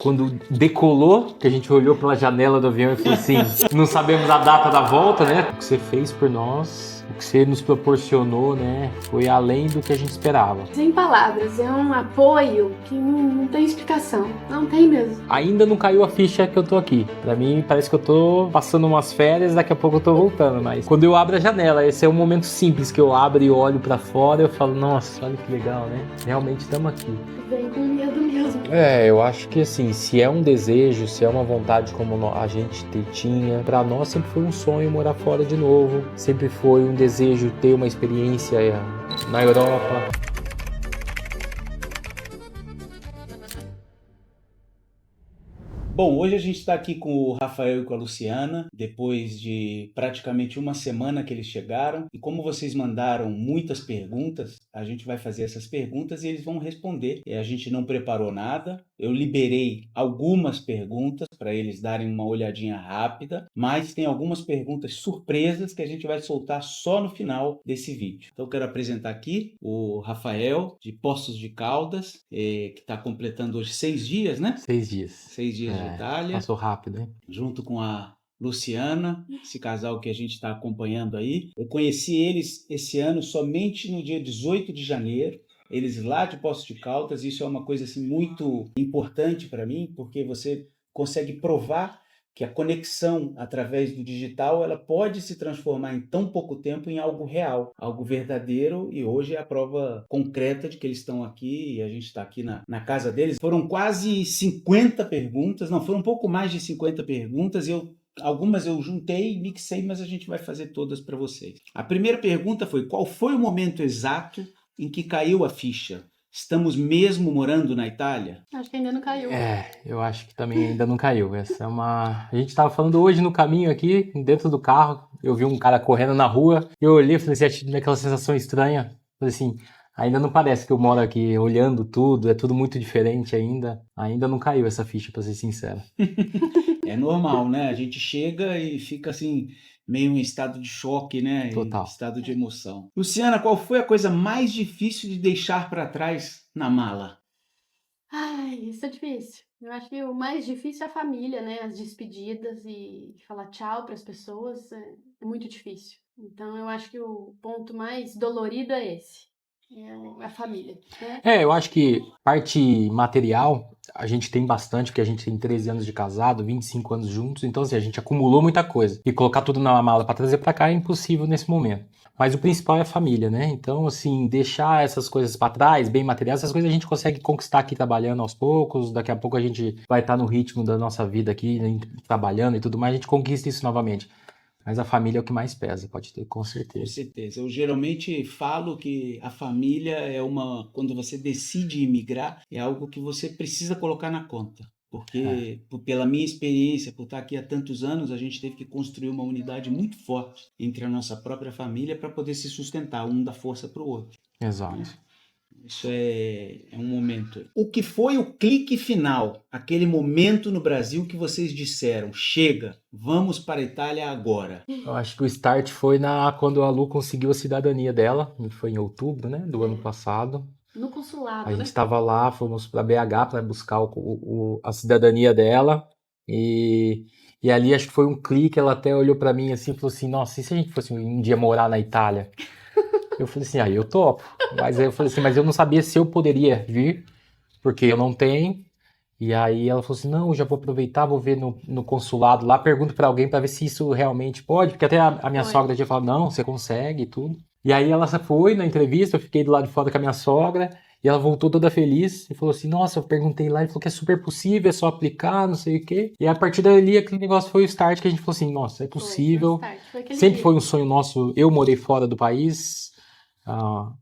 Quando decolou, que a gente olhou pela janela do avião e falou assim, não sabemos a data da volta, né? O que você fez por nós, o que você nos proporcionou, né? Foi além do que a gente esperava. Sem palavras, é um apoio que não tem explicação, não tem mesmo. Ainda não caiu a ficha que eu tô aqui. Pra mim, parece que eu tô passando umas férias, daqui a pouco eu tô voltando, mas quando eu abro a janela, esse é um momento simples que eu abro e olho pra fora, eu falo, nossa, olha que legal, né? Realmente estamos aqui. Vem com medo mesmo. Eu acho que assim, se é um desejo, se é uma vontade como a gente tinha, pra nós sempre foi um sonho morar fora de novo, sempre foi um desejo ter uma experiência na Europa. Bom, hoje a gente está aqui com o Rafael e com a Luciana, depois de praticamente uma semana que eles chegaram. E como vocês mandaram muitas perguntas, a gente vai fazer essas perguntas e eles vão responder. A gente não preparou nada, eu liberei algumas perguntas para eles darem uma olhadinha rápida, mas tem algumas perguntas surpresas que a gente vai soltar só no final desse vídeo. Então eu quero apresentar aqui o Rafael, de Poços de Caldas, que está completando hoje 6 dias, né? 6 dias. 6 dias de Itália. Passou rápido, hein? Junto com a Luciana, esse casal que a gente está acompanhando aí. Eu conheci eles esse ano somente no dia 18 de janeiro. Eles lá de Poços de Caldas. Isso é uma coisa assim, muito importante para mim, porque você consegue provar que a conexão através do digital ela pode se transformar em tão pouco tempo em algo real, algo verdadeiro, e hoje é a prova concreta de que eles estão aqui e a gente está aqui na casa deles. Foram quase 50 perguntas, não, foram um pouco mais de 50 perguntas, algumas eu juntei e mixei, mas a gente vai fazer todas para vocês. A primeira pergunta foi: qual foi o momento exato em que caiu a ficha? Estamos mesmo morando na Itália? Acho que ainda não caiu. Eu acho que também ainda não caiu. Essa é uma... A gente tava falando hoje no caminho aqui, dentro do carro, eu vi um cara correndo na rua, eu olhei e falei assim, aquela sensação estranha, falei assim, ainda não parece que eu moro aqui olhando tudo, é tudo muito diferente ainda não caiu essa ficha, pra ser sincero. É normal, né? A gente chega e fica assim, meio em estado de choque, né? Total. Em estado de emoção. Luciana, qual foi a coisa mais difícil de deixar para trás na mala? Ai, isso é difícil. Eu acho que o mais difícil é a família, né? As despedidas e falar tchau para as pessoas é muito difícil. Então eu acho que o ponto mais dolorido é esse. É a família, né? Eu acho que parte material a gente tem bastante, porque a gente tem 13 anos de casado, 25 anos juntos, então assim, a gente acumulou muita coisa. E colocar tudo na mala para trazer para cá é impossível nesse momento. Mas o principal é a família, né? Então, assim, deixar essas coisas para trás, bem materiais, essas coisas a gente consegue conquistar aqui trabalhando aos poucos. Daqui a pouco a gente vai estar no ritmo da nossa vida aqui, né, trabalhando e tudo mais, a gente conquista isso novamente. Mas a família é o que mais pesa, pode ter, com Com certeza. certeza. Eu geralmente falo que a família é quando você decide imigrar, é algo que você precisa colocar na conta. Porque, pela minha experiência, por estar aqui há tantos anos, a gente teve que construir uma unidade muito forte entre a nossa própria família para poder se sustentar, um dar força para o outro. Exato. Isso é um momento. O que foi o clique final? Aquele momento no Brasil que vocês disseram: chega, vamos para a Itália agora. Eu acho que o start foi quando a Lu conseguiu a cidadania dela, foi em outubro, né, do ano passado. No consulado, A né? gente estava lá, fomos para BH para buscar a cidadania dela e ali acho que foi um clique, ela até olhou para mim assim e falou assim, nossa, e se a gente fosse um dia morar na Itália? Eu falei assim, aí eu topo. Mas aí eu falei assim, mas eu não sabia se eu poderia vir, porque eu não tenho. E aí ela falou assim, não, eu já vou aproveitar, vou ver no consulado lá, pergunto para alguém para ver se isso realmente pode, porque até a minha sogra tinha falado, não, você consegue e tudo. E aí ela foi na entrevista, eu fiquei do lado de fora com a minha sogra, e ela voltou toda feliz e falou assim, nossa, eu perguntei lá, ele falou que é super possível, é só aplicar, não sei o quê. E a partir dali, aquele negócio foi o start que a gente falou assim, nossa, é possível. Sempre foi um sonho nosso, eu morei fora do país,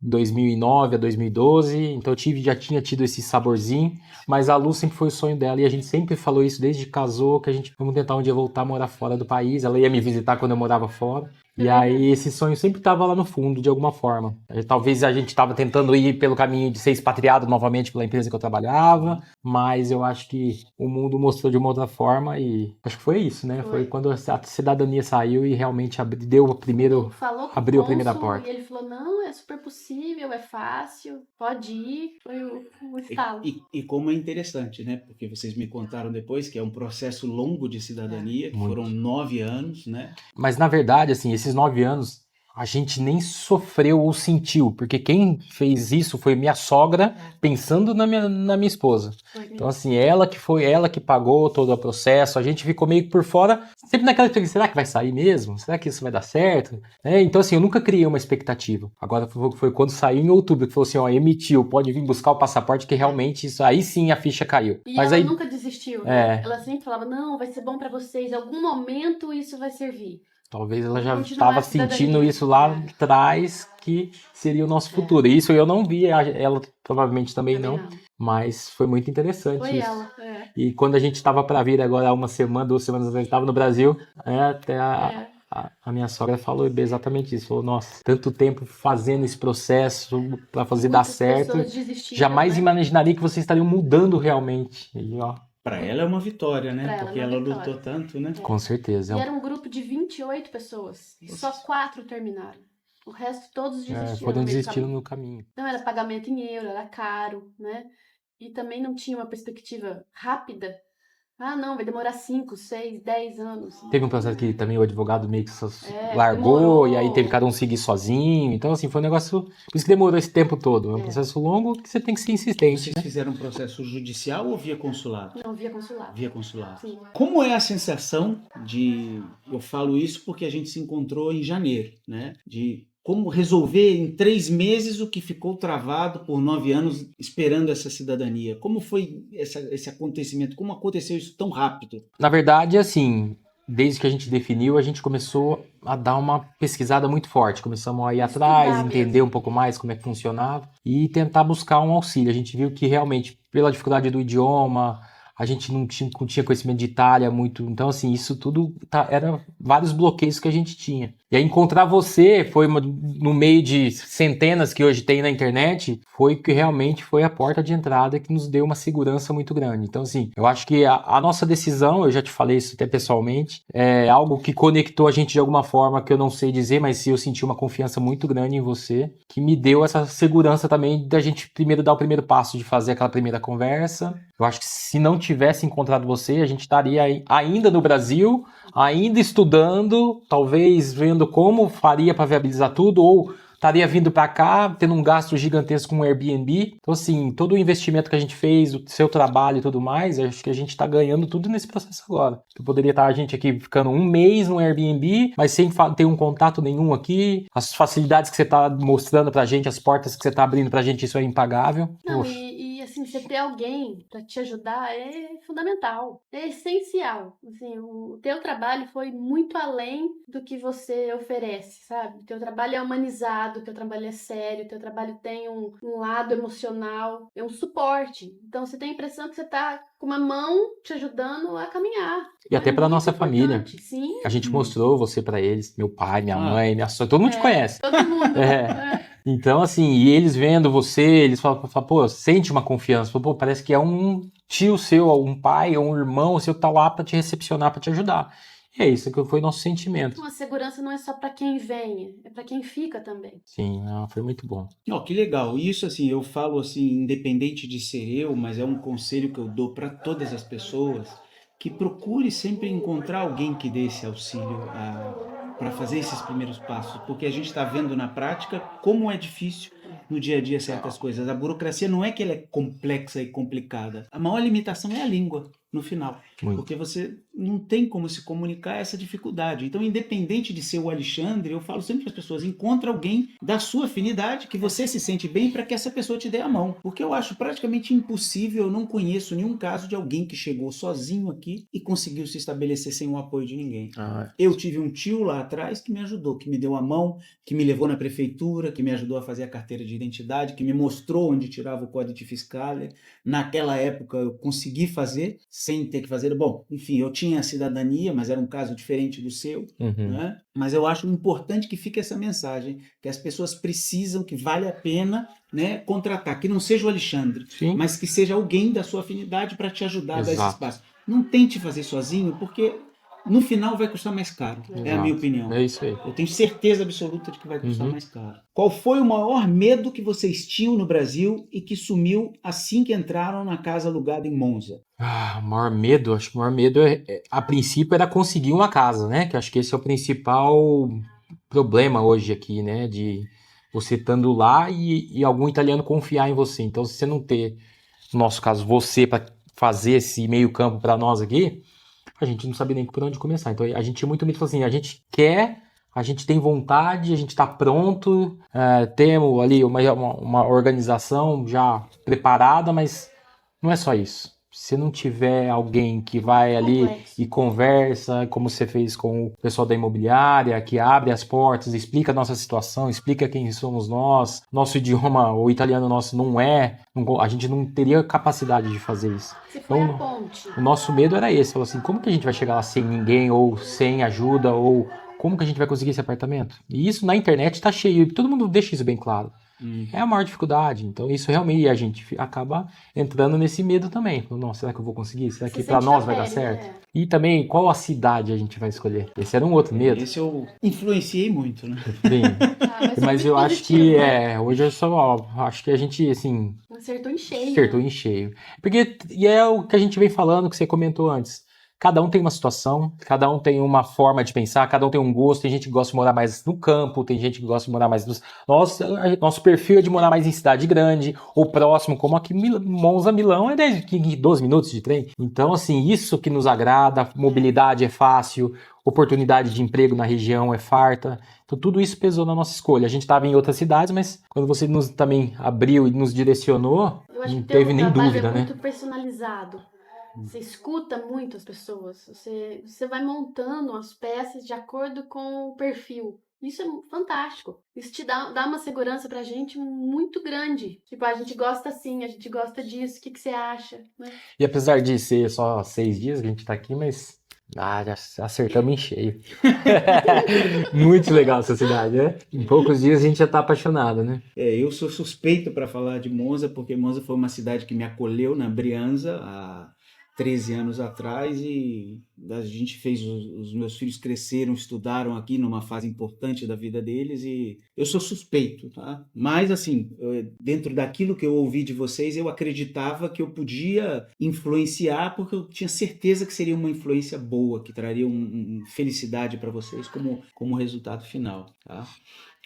2009 a 2012, então eu já tinha tido esse saborzinho, mas a Lu sempre foi o sonho dela e a gente sempre falou isso desde que casou, que a gente vamos tentar um dia voltar a morar fora do país, ela ia me visitar quando eu morava fora, E aí esse sonho sempre estava lá no fundo, de alguma forma. Talvez a gente estava tentando ir pelo caminho de ser expatriado novamente pela empresa que eu trabalhava, mas eu acho que o mundo mostrou de uma outra forma e acho que foi isso, né? Foi quando a cidadania saiu e realmente abriu a primeira porta. E ele falou, não, é super possível, é fácil, pode ir. Foi o estalo. E como é interessante, né? Porque vocês me contaram depois que é um processo longo de cidadania, que foram 9 anos, né? Mas na verdade, assim, esses 9 anos a gente nem sofreu ou sentiu, porque quem fez isso foi minha sogra, pensando na minha esposa. Então, assim, ela que pagou todo o processo, a gente ficou meio que por fora, sempre naquela expectativa, será que vai sair mesmo? Será que isso vai dar certo? Então, assim, eu nunca criei uma expectativa. Agora foi quando saiu em outubro, que falou assim, ó, emitiu, pode vir buscar o passaporte, que realmente isso, aí sim a ficha caiu. E Mas ela aí, nunca desistiu, né? Ela sempre falava, não, vai ser bom pra vocês, em algum momento isso vai servir. talvez ela já Continuar estava a cidadania. sentindo isso lá atrás, que seria o nosso futuro. Isso eu não vi, ela provavelmente também não, mas foi muito interessante Foi isso. ela, E quando a gente estava para vir agora, 2 semanas atrás, estava no Brasil, até a minha sogra falou exatamente isso. Falou, nossa, tanto tempo fazendo esse processo para fazer dar certo, jamais imaginaria que vocês estariam mudando realmente. E, ó, para ela é uma vitória, né? Porque ela lutou tanto, né? Com certeza. E era um grupo de 28 pessoas. E só 4 terminaram. O resto todos desistiram. Foram desistindo no caminho. Não era pagamento em euro, era caro, né? E também não tinha uma perspectiva rápida. Ah, não, vai demorar 5, 6, 10 anos. Teve um processo que também o advogado meio que largou, demorou. E aí teve cada um seguir sozinho. Então, assim, foi um negócio... Por isso que demorou esse tempo todo. É um processo longo que você tem que ser insistente. Vocês fizeram um processo judicial ou via consulado? Não, via consulado. Via consulado. Sim. Como é a sensação de... Eu falo isso porque a gente se encontrou em janeiro, né? De como resolver em 3 meses o que ficou travado por 9 anos esperando essa cidadania. Como foi esse acontecimento? Como aconteceu isso tão rápido? Na verdade, assim, desde que a gente definiu, a gente começou a dar uma pesquisada muito forte. Começamos a ir atrás, entender um pouco mais como é que funcionava e tentar buscar um auxílio. A gente viu que realmente, pela dificuldade do idioma, a gente não tinha conhecimento de Itália muito. Então, assim, isso tudo era vários bloqueios que a gente tinha. E aí encontrar você foi no meio de centenas que hoje tem na internet, foi que realmente foi a porta de entrada que nos deu uma segurança muito grande. Então, assim, eu acho que a nossa decisão, eu já te falei isso até pessoalmente, é algo que conectou a gente de alguma forma que eu não sei dizer, mas eu senti uma confiança muito grande em você, que me deu essa segurança também da gente primeiro dar o primeiro passo de fazer aquela primeira conversa. Eu acho que se não tivesse encontrado você, a gente estaria ainda no Brasil, ainda estudando, talvez vendo como faria para viabilizar tudo, ou estaria vindo para cá, tendo um gasto gigantesco com o Airbnb. Então, assim, todo o investimento que a gente fez, o seu trabalho e tudo mais, acho que a gente está ganhando tudo nesse processo agora. Então, poderia estar a gente aqui ficando 1 mês no Airbnb, mas sem ter um contato nenhum aqui. As facilidades que você está mostrando para a gente, as portas que você está abrindo para a gente, isso é impagável. Não, e assim, você ter alguém para te ajudar é fundamental, é essencial. Assim, o teu trabalho foi muito além do que você oferece, sabe? O teu trabalho é humanizado, o teu trabalho é sério, o teu trabalho tem um lado emocional, é um suporte. Então você tem a impressão que você tá com uma mão te ajudando a caminhar. E até para nossa família. Sim. A gente mostrou você para eles, meu pai, minha mãe, minha sogra, todo mundo te conhece. Todo mundo. Então, assim, e eles vendo você, eles falam, pô, sente uma confiança, pô, parece que é um tio seu, um pai ou um irmão seu que tá lá para te recepcionar, para te ajudar. E é isso que foi o nosso sentimento. A segurança não é só para quem vem, é para quem fica também. Sim, foi muito bom. Que legal. Isso, assim, eu falo assim, independente de ser eu, mas é um conselho que eu dou para todas as pessoas, que procure sempre encontrar alguém que dê esse auxílio para fazer esses primeiros passos, porque a gente está vendo na prática como é difícil no dia a dia certas coisas. A burocracia não é que ela é complexa e complicada. A maior limitação é a língua, no final. Muito. Porque você não tem como se comunicar essa dificuldade. Então, independente de ser o Alexandre, eu falo sempre para as pessoas, encontra alguém da sua afinidade, que você se sente bem, para que essa pessoa te dê a mão. Porque eu acho praticamente impossível, eu não conheço nenhum caso de alguém que chegou sozinho aqui e conseguiu se estabelecer sem o apoio de ninguém. Eu tive um tio lá atrás que me ajudou, que me deu a mão, que me levou na prefeitura, que me ajudou a fazer a carteira de identidade, que me mostrou onde tirava o código fiscal. Naquela época eu consegui fazer sem ter que fazer. Bom, enfim, eu tinha a cidadania, mas era um caso diferente do seu, Uhum. né? Mas eu acho importante que fique essa mensagem, que as pessoas precisam, que vale a pena, né, contratar, que não seja o Alexandre, Sim. mas que seja alguém da sua afinidade para te ajudar a dar esse Exato. espaço. Não tente fazer sozinho, porque no final vai custar mais caro, é a minha Exato. opinião. É isso aí. Eu tenho certeza absoluta de que vai custar Uhum. mais caro. Qual foi o maior medo que vocês tinham no Brasil e que sumiu assim que entraram na casa alugada em Monza? O maior medo, acho que o maior medo a princípio era conseguir uma casa, né? Que eu acho que esse é o principal problema hoje aqui, né? De você estando lá e algum italiano confiar em você. Então, se você não ter, no nosso caso, você para fazer esse meio campo para nós aqui, a gente não sabia nem por onde começar. Então, a gente tinha muito medo, assim, a gente quer, a gente tem vontade, a gente está pronto, temos ali uma organização já preparada, mas não é só isso. Se não tiver alguém que vai ali Complexo. e conversa, como você fez com o pessoal da imobiliária, que abre as portas, explica a nossa situação, explica quem somos nós, nosso idioma, o italiano nosso a gente não teria capacidade de fazer isso. Você foi Então, a ponte. o nosso medo era esse, falou assim, como que a gente vai chegar lá sem ninguém, ou sem ajuda, ou como que a gente vai conseguir esse apartamento? E isso na internet tá cheio, e todo mundo deixa isso bem claro. É a maior dificuldade, então isso realmente a gente acaba entrando nesse medo também. Nossa, será que eu vou conseguir? Será que Você para sente nós na vai dar pele, certo? né? E também qual a cidade a gente vai escolher? Esse era um outro medo. Esse eu influenciei muito, né? Bem, Mas mas foi eu muito acho positivo, que né? hoje eu só acho que a gente assim Acertou em cheio. acertou em cheio. Porque e é o que a gente vem falando que você comentou antes. Cada um tem uma situação, cada um tem uma forma de pensar, cada um tem um gosto. Tem gente que gosta de morar mais no campo, tem gente que gosta de morar mais nos. Nosso perfil é de morar mais em cidade grande, ou próximo, como aqui Monza, Milão, é 10, 12 minutos de trem. Então, assim, isso que nos agrada, mobilidade é fácil, oportunidade de emprego na região é farta. Então, tudo isso pesou na nossa escolha. A gente estava em outras cidades, mas quando você nos também abriu e nos direcionou, Eu acho não que o teu teve nem trabalho dúvida, é né? muito personalizado. Você escuta muito as pessoas. Você vai montando as peças de acordo com o perfil. Isso é fantástico. Isso te dá uma segurança pra gente muito grande. Tipo, a gente gosta assim, a gente gosta disso. O que você acha? Né? E apesar de ser só 6 dias que a gente tá aqui, mas já acertamos em cheio. Muito legal essa cidade, né? Em poucos dias a gente já tá apaixonado, né? Eu sou suspeito para falar de Monza, porque Monza foi uma cidade que me acolheu na Brianza há 13 anos atrás e a gente fez, os meus filhos cresceram, estudaram aqui numa fase importante da vida deles e eu sou suspeito, tá? Mas assim, dentro daquilo que eu ouvi de vocês, eu acreditava que eu podia influenciar porque eu tinha certeza que seria uma influência boa, que traria felicidade para vocês como resultado final, tá?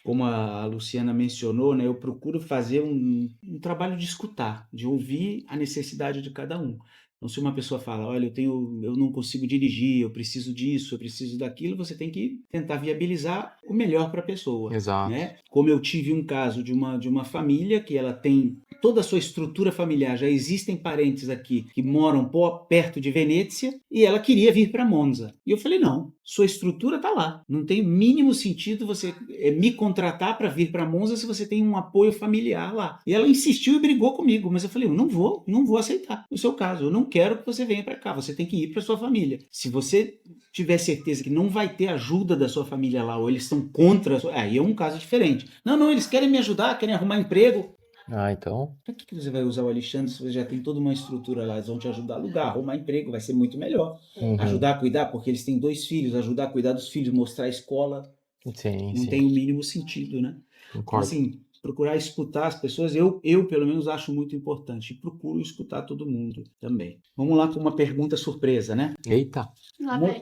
Como a Luciana mencionou, né, eu procuro fazer um trabalho de escutar, de ouvir a necessidade de cada um. Então, se uma pessoa fala, olha, eu não consigo dirigir, eu preciso disso, eu preciso daquilo, você tem que tentar viabilizar o melhor para a pessoa. Exato. Né? Como eu tive um caso de uma família que ela tem toda a sua estrutura familiar, já existem parentes aqui que moram perto de Venezia e ela queria vir para Monza. E eu falei, não, sua estrutura está lá. Não tem o mínimo sentido você me contratar para vir para Monza se você tem um apoio familiar lá. E ela insistiu e brigou comigo, mas eu falei, eu não vou aceitar o seu caso. Eu não quero que você venha para cá, você tem que ir para sua família. Se você tiver certeza que não vai ter ajuda da sua família lá, ou eles estão contra, aí é um caso diferente. Não, eles querem me ajudar, querem arrumar emprego. Então. Para que você vai usar o Alexandre se você já tem toda uma estrutura lá? Eles vão te ajudar a alugar, arrumar emprego, vai ser muito melhor. Ajudar a cuidar, porque eles têm 2 filhos, ajudar a cuidar dos filhos, mostrar a escola. Sim, não tem o mínimo sentido, né? Concordo. Então, assim, procurar escutar as pessoas, eu pelo menos acho muito importante. E procuro escutar todo mundo também. Vamos lá com uma pergunta surpresa, né? Eita.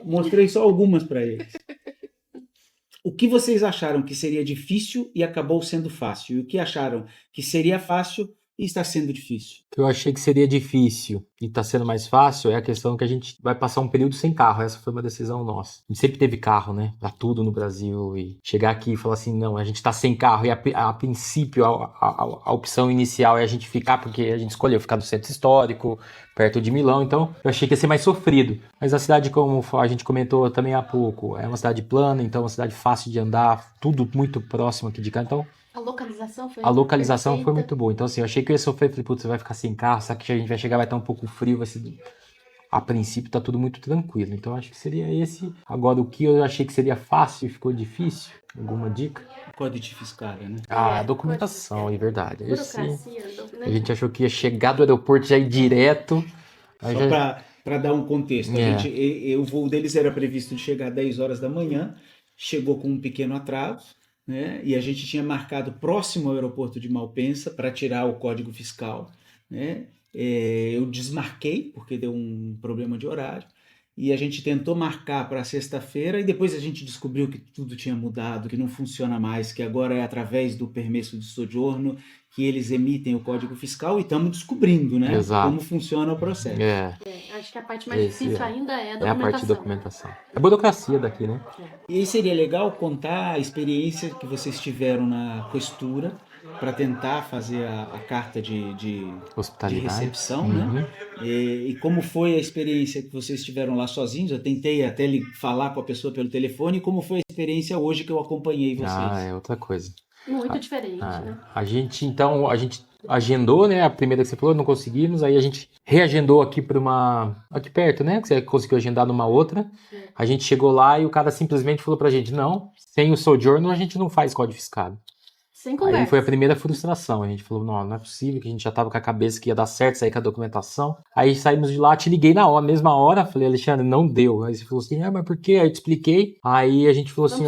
Mostrei só algumas para eles. O que vocês acharam que seria difícil e acabou sendo fácil? E o que acharam que seria fácil e está sendo difícil? O que eu achei que seria difícil e está sendo mais fácil é a questão que a gente vai passar um período sem carro. Essa foi uma decisão nossa. A gente sempre teve carro, né? Pra tudo no Brasil. E chegar aqui e falar assim, não, a gente tá sem carro. E a princípio, a opção inicial é a gente ficar, porque a gente escolheu ficar no centro histórico, perto de Milão. Então, eu achei que ia ser mais sofrido. Mas a cidade, como a gente comentou também há pouco, é uma cidade plana, então é uma cidade fácil de andar, tudo muito próximo aqui de cá. Então, a localização foi foi perfeita. muito boa. Então, assim, eu achei que eu ia sofrer. Falei, putz, você vai ficar sem carro, só que a gente vai chegar, vai estar um pouco frio, vai ser a princípio tá tudo muito tranquilo. Então acho que seria esse. Agora, o que eu achei que seria fácil e ficou difícil? Alguma dica? Código de Fiscália, né? Ah, documentação, é verdade. Esse, Burocracia, a né? gente achou que ia chegar do aeroporto já ir direto. Aí Só já... para dar um contexto, o voo deles era previsto de chegar às 10 horas da manhã, chegou com um pequeno atraso, né? E a gente tinha marcado próximo ao aeroporto de Malpensa para tirar o código fiscal, né? Eu desmarquei porque deu um problema de horário e a gente tentou marcar para sexta-feira e depois a gente descobriu que tudo tinha mudado, que não funciona mais, que agora é através do permesso de sojourno que eles emitem o código fiscal e estamos descobrindo, né, Exato. como funciona o processo. Acho que a parte mais difícil ainda é a documentação. É a parte de documentação. É a burocracia daqui, né? E aí seria legal contar a experiência que vocês tiveram na Questura para tentar fazer a carta de Hospitalidade. recepção, né? E como foi a experiência que vocês tiveram lá sozinhos? Eu tentei até falar com a pessoa pelo telefone. E como foi a experiência hoje que eu acompanhei vocês? Ah, é outra coisa. Muito diferente, né? A gente agendou, né? A primeira que você falou, não conseguimos. Aí a gente reagendou aqui para uma... Aqui perto, né? Que você conseguiu agendar numa outra. A gente chegou lá e o cara simplesmente falou pra gente, não, sem o Sojourno a gente não faz código fiscal. Sem conversa. Aí foi a primeira frustração. A gente falou, não é possível, que a gente já tava com a cabeça que ia dar certo sair com a documentação. Aí saímos de lá, te liguei na hora, mesma hora. Falei, Alexandre, não deu. Aí você falou assim, mas por quê? Aí eu te expliquei. Aí a gente falou assim,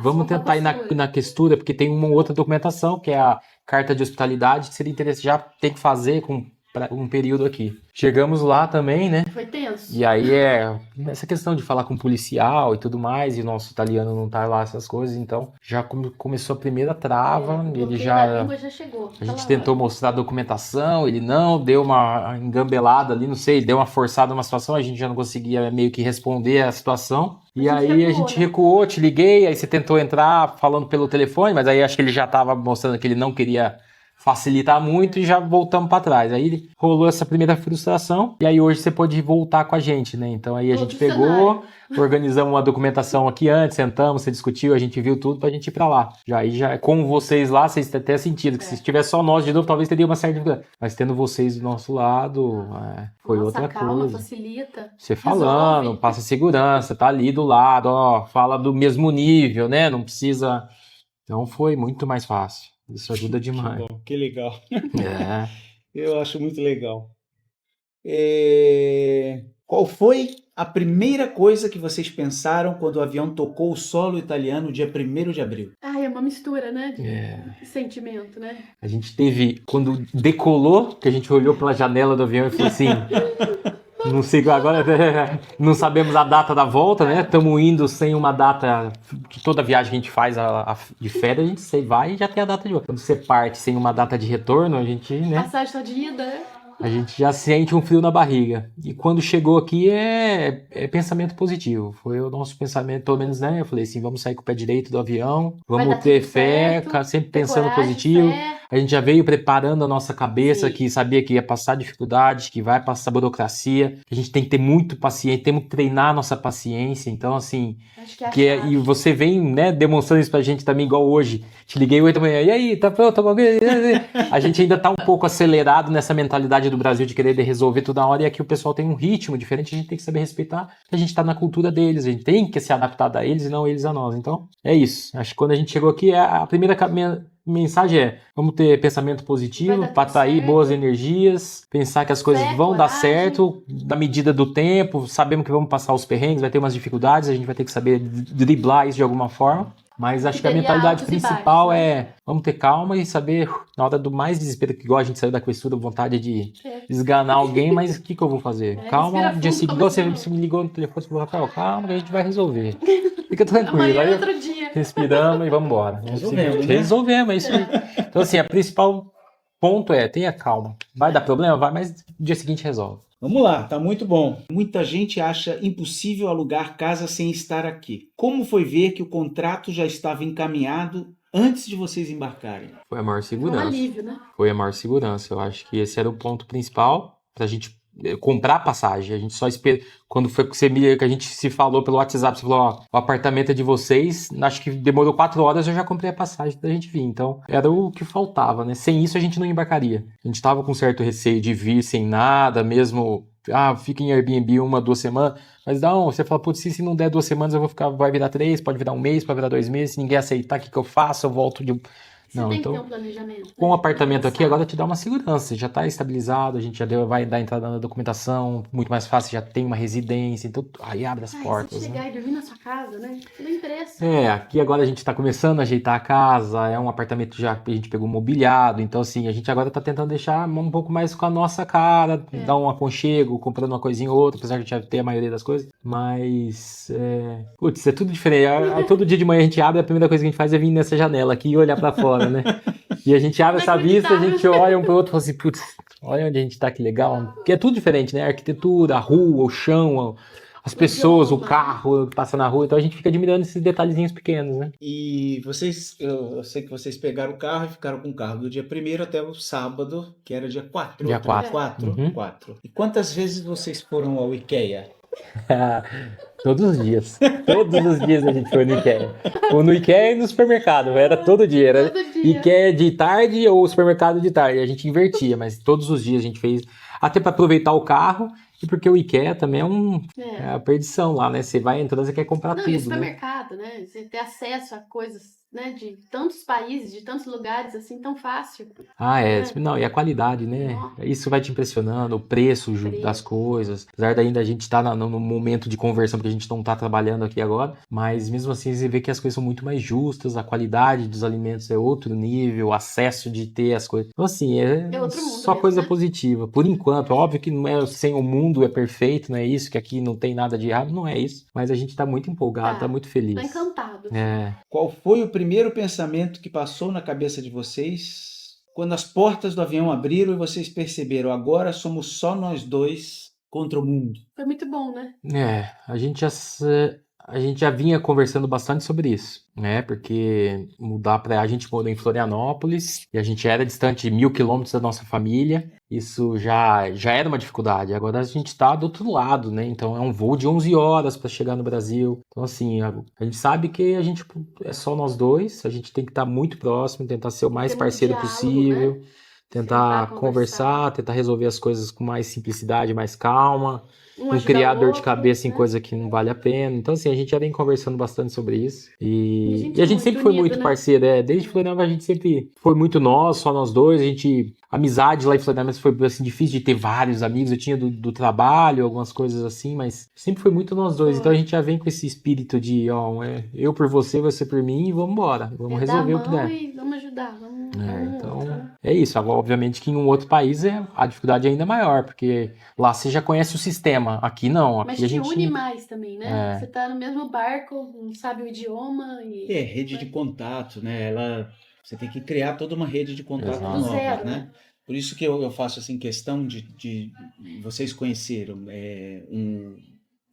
vamos tentar ir na Questura, porque tem uma outra documentação, que é a carta de hospitalidade, que seria interessante, já tem que fazer com um período aqui. Chegamos lá também, né? Foi tenso. E aí essa questão de falar com policial e tudo mais, e o nosso italiano não tá lá, essas coisas, então já começou a primeira trava, ele já... A língua já chegou. A gente tentou mostrar a documentação, ele não, deu uma engambelada ali, não sei, deu uma forçada numa situação, a gente já não conseguia meio que responder a situação. E aí a gente recuou, te liguei, aí você tentou entrar falando pelo telefone, mas aí acho que ele já tava mostrando que ele não queria facilitar muito e já voltamos para trás. Aí rolou essa primeira frustração e aí hoje você pode voltar com a gente, né? Então aí a gente pegou, organizamos uma documentação aqui antes, sentamos, você discutiu, a gente viu tudo pra gente ir pra lá. Já com vocês lá, vocês têm até sentido que se tivesse só nós de novo, talvez teria uma certa dificuldade. Mas tendo vocês do nosso lado, foi outra coisa. Facilita. Você falando, passa segurança, tá ali do lado, ó, fala do mesmo nível, né? Não precisa... Então foi muito mais fácil. Isso ajuda demais. Que legal. É. Eu acho muito legal. Qual foi a primeira coisa que vocês pensaram quando o avião tocou o solo italiano dia 1º de abril? É uma mistura, né? De sentimento, né? A gente teve, quando decolou, que a gente olhou pela janela do avião e falou assim... Não sei, agora não sabemos a data da volta, né? Estamos indo sem uma data, que toda viagem que a gente faz de férias, a gente vai e já tem a data de volta. Quando você parte sem uma data de retorno, a gente, né? Passagem só de ida, né? A gente já sente um frio na barriga. E quando chegou aqui é pensamento positivo. Foi o nosso pensamento, pelo menos, né? Eu falei assim, vamos sair com o pé direito do avião, vamos ter fé, sempre pensando positivo. A gente já veio preparando a nossa cabeça, que sabia que ia passar dificuldade, que vai passar burocracia, que a gente tem que ter muito paciência, temos que treinar a nossa paciência. Então, assim, e você vem, né, demonstrando isso pra gente também, igual hoje. Te liguei 8 da manhã, e aí, tá pronto? A gente ainda tá um pouco acelerado nessa mentalidade do Brasil de querer resolver toda hora, e aqui o pessoal tem um ritmo diferente, a gente tem que saber respeitar, a gente tá na cultura deles, a gente tem que se adaptar a eles e não eles a nós. Então, é isso. Acho que quando a gente chegou aqui, a primeira mensagem é, vamos ter pensamento positivo, para atrair boas energias, pensar que as coisas vão dar certo, na medida do tempo, sabemos que vamos passar os perrengues, vai ter umas dificuldades, a gente vai ter que saber driblar isso de alguma forma. Mas acho que a mentalidade principal vamos ter calma e saber, na hora do mais desespero, que igual a gente saiu da Questura, vontade de esganar alguém, mas o que eu vou fazer? Calma, no dia seguinte, igual você me ligou no telefone, você falou, Rafael, calma que a gente vai resolver. Fica tranquilo. Aí outro dia. Respiramos e vamos embora. Resolvemos, é isso aí. Então assim, a principal ponto tenha calma. Vai dar problema? Vai, mas no dia seguinte resolve. Vamos lá, tá muito bom. Muita gente acha impossível alugar casa sem estar aqui. Como foi ver que o contrato já estava encaminhado antes de vocês embarcarem? Foi a maior segurança. Foi um alívio, né? Foi a maior segurança. Eu acho que esse era o ponto principal pra gente comprar a passagem. A gente só espera. Quando foi que a gente se falou pelo WhatsApp, você falou, ó, o apartamento é de vocês, acho que demorou 4 horas, eu já comprei a passagem da gente vir. Então, era o que faltava, né? Sem isso a gente não embarcaria. A gente tava com certo receio de vir sem nada, mesmo fica em Airbnb 1, 2 semanas, mas não, você fala, putz, se não der 2 semanas eu vou ficar, vai virar 3, pode virar 1 mês, pode virar 2 meses, se ninguém aceitar, o que eu faço? Eu volto de... Você Não, tem que ter então, um planejamento, com o né? apartamento aqui, Pensar. agora te dá uma segurança, já tá estabilizado, a gente vai dar entrada na documentação, muito mais fácil, já tem uma residência, então aí abre as Ai, se portas, né? chegar e dormir na sua casa, né? Tudo em preço. Aqui agora a gente tá começando a ajeitar a casa, é um apartamento já que a gente pegou mobiliado, então assim, a gente agora tá tentando deixar um pouco mais com a nossa cara, dar um aconchego, comprando uma coisinha ou outra, apesar de a gente já ter a maioria das coisas, mas, putz, é tudo diferente. Todo dia de manhã a gente abre, a primeira coisa que a gente faz é vir nessa janela aqui e olhar pra fora, né? E a gente abre essa vista, a gente olha um pro outro e fala assim, putz, olha onde a gente tá, que legal. Porque é tudo diferente, né? A arquitetura, a rua, o chão, as pessoas, o idioma, carro passa na rua, então a gente fica admirando esses detalhezinhos pequenos, né? E vocês, eu sei que vocês pegaram o carro e ficaram com o carro do dia 1º até o sábado, que era dia 4. Dia 4. 4? Uhum. 4. E quantas vezes vocês foram ao IKEA? Todos os dias. Todos os dias a gente foi no IKEA. Ou no IKEA e no supermercado. Era todo dia. Era Todo dia. IKEA de tarde ou supermercado de tarde. A gente invertia, mas todos os dias a gente fez. Até para aproveitar o carro e porque o IKEA também é a perdição lá, né? Você vai entrando, você quer comprar Não, e o tudo, né? supermercado, né? Você ter acesso a coisas, né, de tantos países, de tantos lugares, assim, tão fácil. Não, e a qualidade, né? Nossa. Isso vai te impressionando, o preço das coisas. Apesar ainda a gente estar no momento de conversão, porque a gente não está trabalhando aqui agora, mas mesmo assim você vê que as coisas são muito mais justas, a qualidade dos alimentos é outro nível, o acesso de ter as coisas. Então, assim, É outro mundo só mesmo, coisa né? positiva. Por enquanto, óbvio que não é sem o mundo é perfeito, não é isso, que aqui não tem nada de errado, não é isso. Mas a gente tá muito empolgado, tá muito feliz. Tô encantado. Qual foi o primeiro pensamento que passou na cabeça de vocês quando as portas do avião abriram e vocês perceberam, agora somos só nós dois contra o mundo? Foi muito bom, né? A gente já vinha conversando bastante sobre isso, né? Porque a gente morou em Florianópolis e a gente era distante de 1.000 quilômetros da nossa família. Isso já era uma dificuldade. Agora a gente está do outro lado, né? Então é um voo de 11 horas para chegar no Brasil. Então, assim, a gente sabe que a gente é só nós dois, a gente tem que estar muito próximo, tentar ser o mais Ter muito parceiro diálogo, possível, né? tentar Sentar, conversar, tentar resolver as coisas com mais simplicidade, mais calma. Um Não ajudar criar o dor de outro, cabeça em né? coisa que não vale a pena. Então, assim, a gente já vem conversando bastante sobre isso. E E a é gente muito sempre foi unido, muito né? parceiro. Desde Florianópolis a gente sempre foi muito só nós dois. Amizade lá em Florianópolis foi assim, difícil de ter vários amigos. Eu tinha do trabalho, algumas coisas assim, mas sempre foi muito nós dois. Então a gente já vem com esse espírito de, eu por você por mim, e vamos embora. Vamos É dar a resolver o que mão der. e vamos ajudar. Vamos Então, outro, né? é isso. Agora, obviamente que em um outro país a dificuldade é ainda maior, porque lá você já conhece o sistema. Aqui não. Mas Aqui a te gente. une mais também, né? Você tá no mesmo barco, não sabe o idioma e... Rede de contato, né? Você tem que criar toda uma rede de contato Exato. Do nova, zero, né? Por isso que eu faço assim questão de vocês conheceram um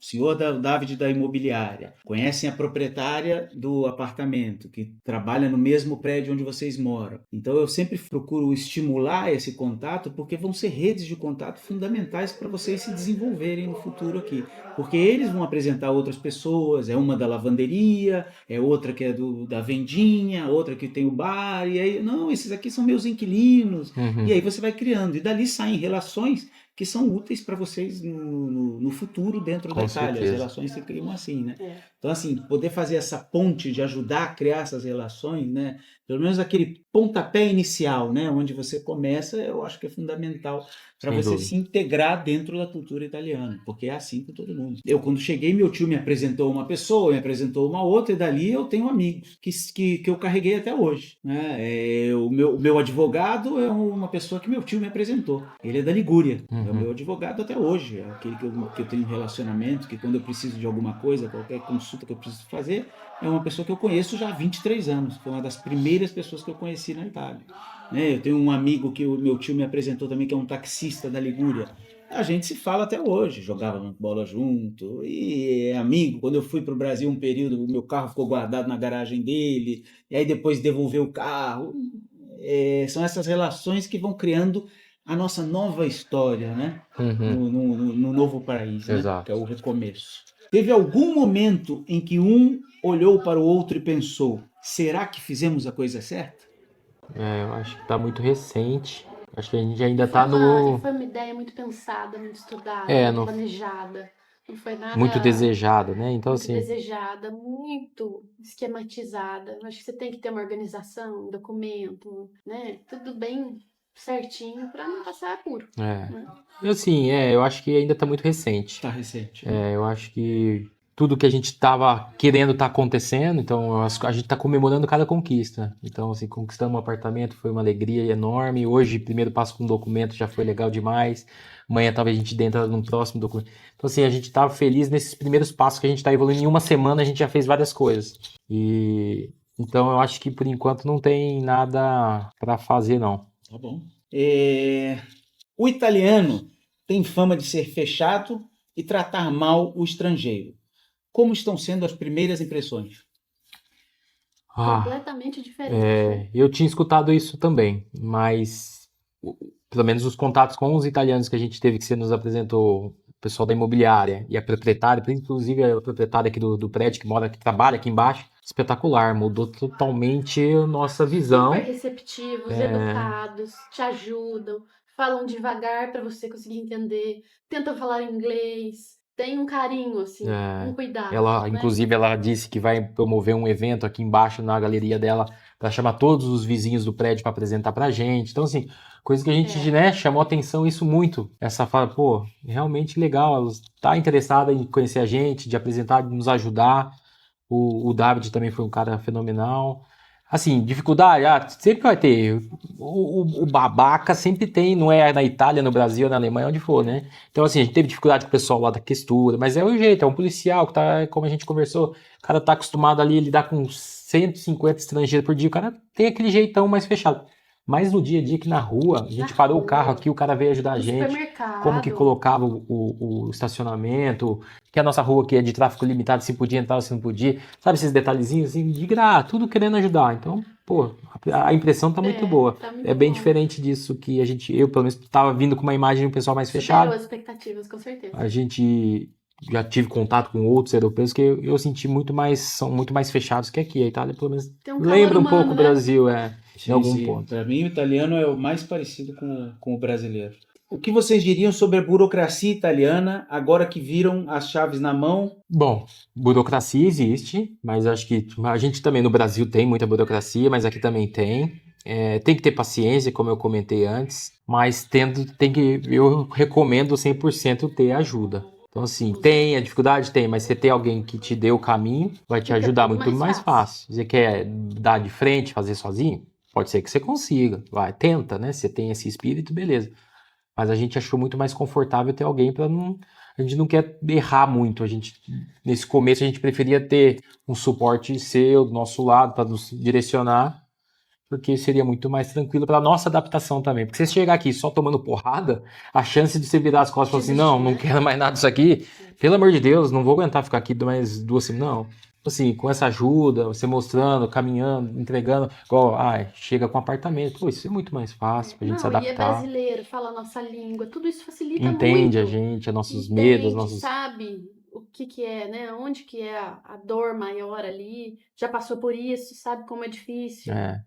senhor David da imobiliária, conhecem a proprietária do apartamento, que trabalha no mesmo prédio onde vocês moram. Então eu sempre procuro estimular esse contato, porque vão ser redes de contato fundamentais para vocês se desenvolverem no futuro aqui. Porque eles vão apresentar outras pessoas, é uma da lavanderia, é outra que é da vendinha, outra que tem o bar, e aí, não, esses aqui são meus inquilinos. E aí você vai criando, e dali saem relações que são úteis para vocês no futuro dentro da Itália. certeza. As relações se criam assim, né? É. Então, assim, poder fazer essa ponte de ajudar a criar essas relações, né? Pelo menos aquele pontapé inicial, né? Onde você começa, eu acho que é fundamental para Sem você dúvida. se integrar dentro da cultura italiana, porque é assim com todo mundo. Eu, quando cheguei, meu tio me apresentou uma pessoa, me apresentou uma outra, e dali eu tenho amigos que eu carreguei até hoje, né? O meu advogado é uma pessoa que meu tio me apresentou. Ele é da Ligúria, é o meu advogado até hoje, é aquele que eu tenho relacionamento, que quando eu preciso de alguma coisa, qualquer consulta que eu preciso fazer, é uma pessoa que eu conheço já há 23 anos, foi uma das primeiras pessoas que eu conheci na Itália. Eu tenho um amigo que o meu tio me apresentou também, que é um taxista da Ligúria. A gente se fala até hoje, jogava bola junto, e é amigo. Quando eu fui para o Brasil um período, o meu carro ficou guardado na garagem dele, e aí depois devolveu o carro. São essas relações que vão criando a nossa nova história, né? No novo país, né? Exato. Que é o recomeço. Teve algum momento em que um olhou para o outro e pensou, será que fizemos a coisa certa? Eu acho que tá muito recente. Acho que a gente ainda tá Foi uma ideia muito pensada, muito estudada, É, muito no, planejada. Não foi muito nada desejado, né? Então, muito assim, desejada, muito esquematizada. Eu acho que você tem que ter uma organização, um documento, né? Tudo bem certinho para não passar apuro, é. né? E assim, eu acho que ainda tá muito recente. Tá recente, né? Eu acho que tudo que a gente tava querendo tá acontecendo, então a gente tá comemorando cada conquista. Então, assim, conquistando um apartamento foi uma alegria enorme. Hoje, primeiro passo com um documento já foi legal demais. Amanhã talvez a gente entra num próximo documento. Então, assim, a gente tá feliz nesses primeiros passos que a gente tá evoluindo. Em uma semana a gente já fez várias coisas. E então eu acho que por enquanto não tem nada para fazer, não. Tá bom. O italiano tem fama de ser fechado e tratar mal o estrangeiro. Como estão sendo as primeiras impressões? Ah, Completamente diferente, né? eu tinha escutado isso também, mas pelo menos os contatos com os italianos que a gente teve, que você nos apresentou, o pessoal da imobiliária e a proprietária, inclusive a proprietária aqui do prédio que mora, que trabalha aqui embaixo, espetacular, mudou totalmente a nossa Super visão. receptivos, educados, te ajudam, falam devagar para você conseguir entender, tentam falar inglês, tem um carinho, assim, um É, cuidado, ela, né? inclusive, ela disse que vai promover um evento aqui embaixo na galeria dela para chamar todos os vizinhos do prédio para apresentar pra gente. Então, assim, coisa que a gente, É, né, chamou atenção isso muito. Essa fala, pô, realmente legal, ela está interessada em conhecer a gente, de apresentar, de nos ajudar. O David também foi um cara fenomenal. Assim, dificuldade, sempre vai ter. O babaca sempre tem, não é na Itália, no Brasil, na Alemanha, onde for, né? Então, assim, a gente teve dificuldade com o pessoal lá da questura, mas é o jeito, é um policial que tá, como a gente conversou, o cara tá acostumado ali a lidar com 150 estrangeiros por dia, o cara tem aquele jeitão mais fechado. Mas no dia a dia, aqui na rua, a na gente parou o carro rua, aqui, o cara veio ajudar a no gente, como que supermercado, colocava o estacionamento, que a nossa rua aqui é de tráfego limitado, se podia entrar ou se não podia, sabe esses detalhezinhos assim, de graça, tudo querendo ajudar. Então, pô, a impressão tá muito boa. tá É muito bem bom. diferente disso que eu pelo menos estava vindo com uma imagem de um pessoal mais Superou fechado. as expectativas, com certeza. A gente já tive contato com outros europeus que eu senti são muito mais fechados que aqui. A Itália, pelo menos, Tem um calor lembra um pouco humano, o né? Brasil, em Sim, algum sim. ponto. Para mim, o italiano é o mais parecido com o brasileiro. O que vocês diriam sobre a burocracia italiana agora que viram as chaves na mão? Bom, burocracia existe, mas acho que a gente também no Brasil tem muita burocracia, mas aqui também tem. Tem que ter paciência, como eu comentei antes, mas eu recomendo 100% ter ajuda. Então, assim, Com tem a certeza. dificuldade? Tem, mas você ter alguém que te dê o caminho vai te Fica ajudar tudo muito mais mais fácil. fácil. Você quer dar de frente, fazer sozinho? Pode ser que você consiga. Vai, tenta, né? Você tem esse espírito, beleza. Mas a gente achou muito mais confortável ter alguém para não. A gente não quer errar muito. Nesse começo, a gente preferia ter um suporte seu do nosso lado para nos direcionar, porque seria muito mais tranquilo para nossa adaptação também. Porque se você chegar aqui só tomando porrada, a chance de você virar as costas e falar assim: não, Desistir, não né? quero mais nada disso aqui, pelo amor de Deus, não vou aguentar ficar aqui mais 2 semanas. Não. Assim, com essa ajuda, você mostrando, caminhando, entregando, igual, chega com apartamento. Pô, isso é muito mais fácil pra gente se Não, e é adaptar. brasileiro, fala a nossa língua, tudo isso facilita Entende a muito. gente, nossos medos, Entende, nossos. sabe o que que é, né? Onde que é a dor maior ali, já passou por isso, sabe como é difícil. É.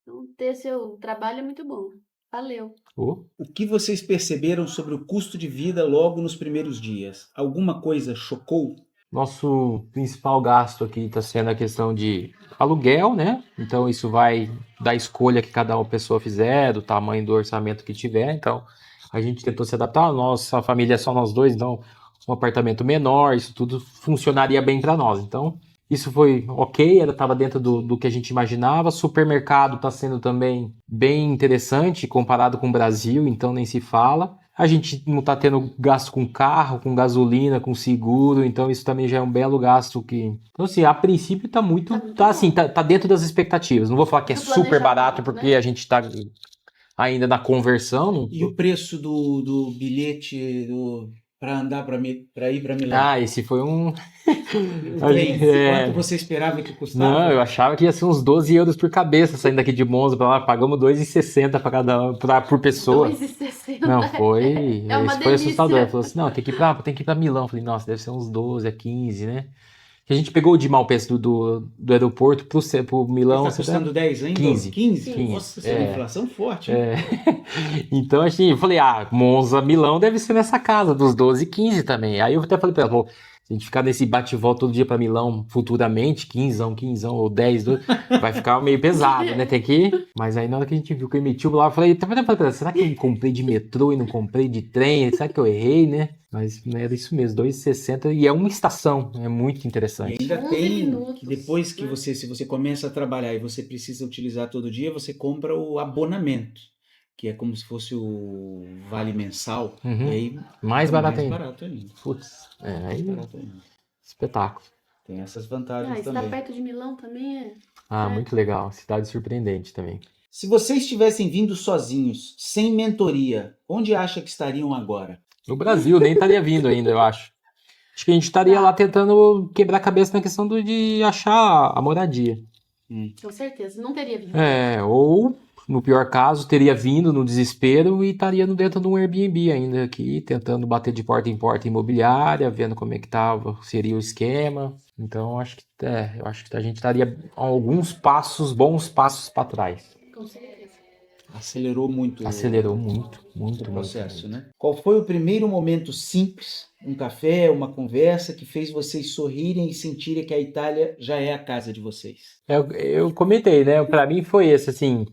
Então, ter seu trabalho é muito bom. Valeu. Oh. O que vocês perceberam sobre o custo de vida logo nos primeiros dias? Alguma coisa chocou? Nosso principal gasto aqui está sendo a questão de aluguel, né? Então isso vai da escolha que cada pessoa fizer, do tamanho do orçamento que tiver. Então a gente tentou se adaptar. Nossa família é só nós dois, então um apartamento menor, isso tudo funcionaria bem para nós. Então isso foi ok, ela estava dentro do que a gente imaginava. Supermercado está sendo também bem interessante comparado com o Brasil, então nem se fala. A gente não está tendo gasto com carro, com gasolina, com seguro, então isso também já é um belo gasto que. Então, assim, a princípio tá muito. Tá muito Tá assim, bom. tá dentro das expectativas. Não vou falar que é Do super barato, planejamento, porque né? a gente tá ainda na conversão. E o preço do bilhete para andar para ir para Milão? Esse foi um. O trem, quanto É, você esperava que Não, eu custava? achava que ia ser uns 12 euros por cabeça saindo daqui de Monza pra lá. Pagamos 2,60 para por pessoa. 2,60 Não, é uma esse foi assustador. delícia. Falou assim, não, tem que ir pra Milão. Eu falei, nossa, deve ser uns 12 a 15, né? Que a gente pegou de Malpensa do aeroporto pro Milão. Tá custando 10 ainda? 15. 15? Nossa, essa inflação forte. Hein? Então, assim, eu falei, Monza, Milão deve ser nessa casa, dos 12 e 15 também. Aí eu até falei pra ela, se a gente ficar nesse bate-volta todo dia pra Milão futuramente, 15 ou 10, vai ficar meio pesado, né? Tem que ir. Mas aí na hora que a gente viu que eu emiti o lá, eu falei, será que eu comprei de metrô e não comprei de trem? Será que eu errei, né? Mas era isso mesmo, 2,60 e é uma estação, é muito E interessante. ainda 11 tem minutos, que depois que né? se você começa a trabalhar e você precisa utilizar todo dia, você compra o abonamento, que é como se fosse o vale mensal. Uhum. E aí Mais fica barato ainda. barato ainda. Putz, Mais aí barato ainda. espetáculo. Tem essas vantagens Estar também. perto de Milão também é. Muito legal, cidade surpreendente também. Se vocês tivessem vindo sozinhos, sem mentoria, onde acha que estariam agora? No Brasil, nem estaria vindo ainda, eu acho. Acho que a gente estaria lá tentando quebrar a cabeça na questão de achar a moradia. Com certeza, não teria vindo. Ou, no pior caso, teria vindo no desespero e estaria dentro de um Airbnb ainda aqui, tentando bater de porta em porta imobiliária, vendo como é que seria o esquema. Então, eu acho que a gente estaria alguns bons passos para trás. Com certeza. Acelerou muito Acelerou muito, o muito, processo, muito. né? Qual foi o primeiro momento simples, um café, uma conversa, que fez vocês sorrirem e sentirem que a Itália já é a casa de vocês? Eu comentei, né? Pra mim foi esse, assim,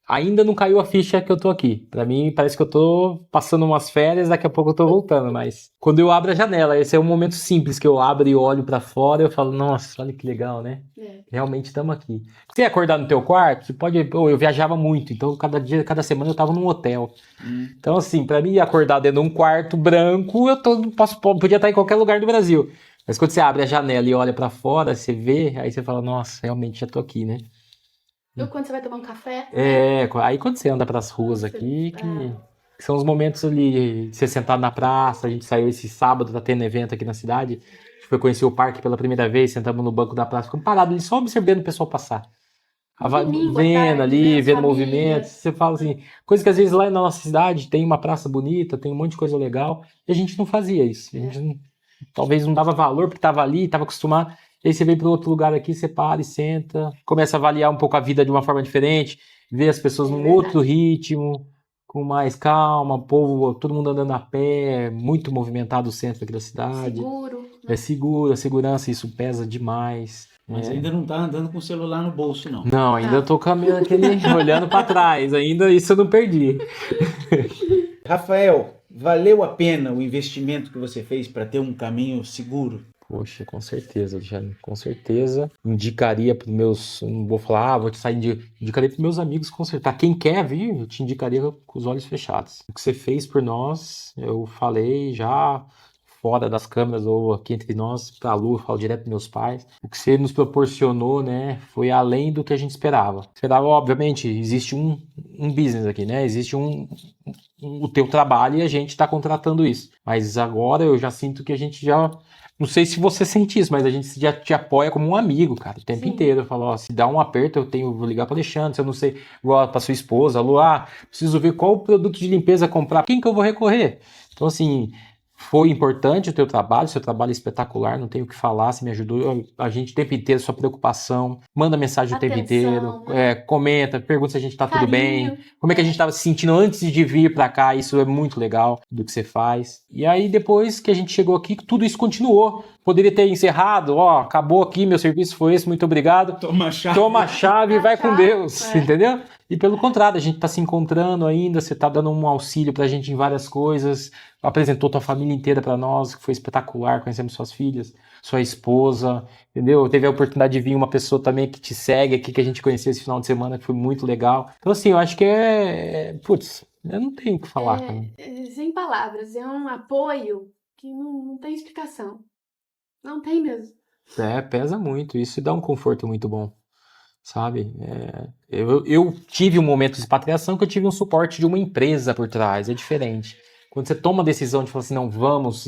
ainda não caiu a ficha que eu tô aqui. Pra mim parece que eu tô passando umas férias, daqui a pouco eu tô voltando, mas quando eu abro a janela, esse é um momento simples que eu abro e olho pra fora, eu falo, nossa, olha que legal, né? Realmente estamos aqui. Você acordar no teu quarto, você pode, eu viajava muito, então cada semana eu tava num hotel. Então assim, pra mim acordar dentro de um quarto branco, podia estar em qualquer lugar do Brasil. Mas quando você abre a janela e olha pra fora, você vê, aí você fala, nossa, realmente já tô aqui, né? Ou quando você vai tomar um café, né? Aí quando você anda pelas ruas aqui, que são os momentos ali de você sentado na praça, a gente saiu esse sábado, tá tendo evento aqui na cidade, a gente foi conhecer o parque pela primeira vez, sentamos no banco da praça, ficamos parados ali só observando o pessoal passar. Domingo à Vendo tarde, ali, né, as vendo famílias. movimentos, você fala assim, coisa que às vezes lá na nossa cidade tem uma praça bonita, tem um monte de coisa legal, e a gente não fazia isso. A gente talvez não dava valor porque estava ali, estava acostumado. E aí você vem para outro lugar aqui, você para e senta, começa a avaliar um pouco a vida de uma forma diferente, ver as pessoas num outro ritmo, com mais calma, todo mundo andando a pé, muito movimentado o centro aqui da cidade. Seguro. É seguro, a segurança, isso pesa demais. Mas ainda não tá andando com o celular no bolso, não. Não, ainda tô caminhando olhando para trás, ainda isso eu não perdi. Rafael, valeu a pena o investimento que você fez para ter um caminho seguro? Poxa, com certeza, Alexandre, com certeza. Indicaria para meus. Não vou falar, vou te sair. Indicaria para meus amigos, com certeza. Pra quem quer vir, eu te indicaria com os olhos fechados. O que você fez por nós, eu falei já fora das câmeras ou aqui entre nós, pra Lu, eu falo direto para meus pais. O que você nos proporcionou, né, foi além do que a gente esperava. Esperava, obviamente, existe um business aqui, né? Existe o teu trabalho e a gente está contratando isso. Mas agora eu já sinto que a gente já. Não sei se você sente isso, mas a gente já te apoia como um amigo, cara, o tempo inteiro. Eu falo, ó, se dá um aperto, vou ligar para Alexandre, se eu não sei, igual para sua esposa, Lu, preciso ver qual produto de limpeza comprar, quem que eu vou recorrer? Então, assim, foi importante o teu trabalho, seu trabalho é espetacular, não tenho o que falar, você me ajudou, a gente o tempo inteiro, sua preocupação, manda mensagem o tempo inteiro, né? Comenta, pergunta se a gente tá tudo bem, como é que a gente tava se sentindo antes de vir pra cá, isso é muito legal do que você faz. E aí depois que a gente chegou aqui, tudo isso continuou. Poderia ter encerrado, acabou aqui, meu serviço foi esse, muito obrigado. Toma a chave e vai com Deus, entendeu? E pelo contrário, a gente tá se encontrando ainda, você tá dando um auxílio pra gente em várias coisas, apresentou tua família inteira pra nós, que foi espetacular, conhecemos suas filhas, sua esposa, entendeu? Teve a oportunidade de vir uma pessoa também que te segue aqui, que a gente conheceu esse final de semana, que foi muito legal. Então assim, eu acho que putz, eu não tenho o que falar, cara. Sem palavras, é um apoio que não tem explicação. Não tem mesmo. Pesa muito, isso dá um conforto muito bom, sabe? Eu tive um momento de expatriação que eu tive um suporte de uma empresa por trás, é diferente. Quando você toma a decisão de falar assim, não, vamos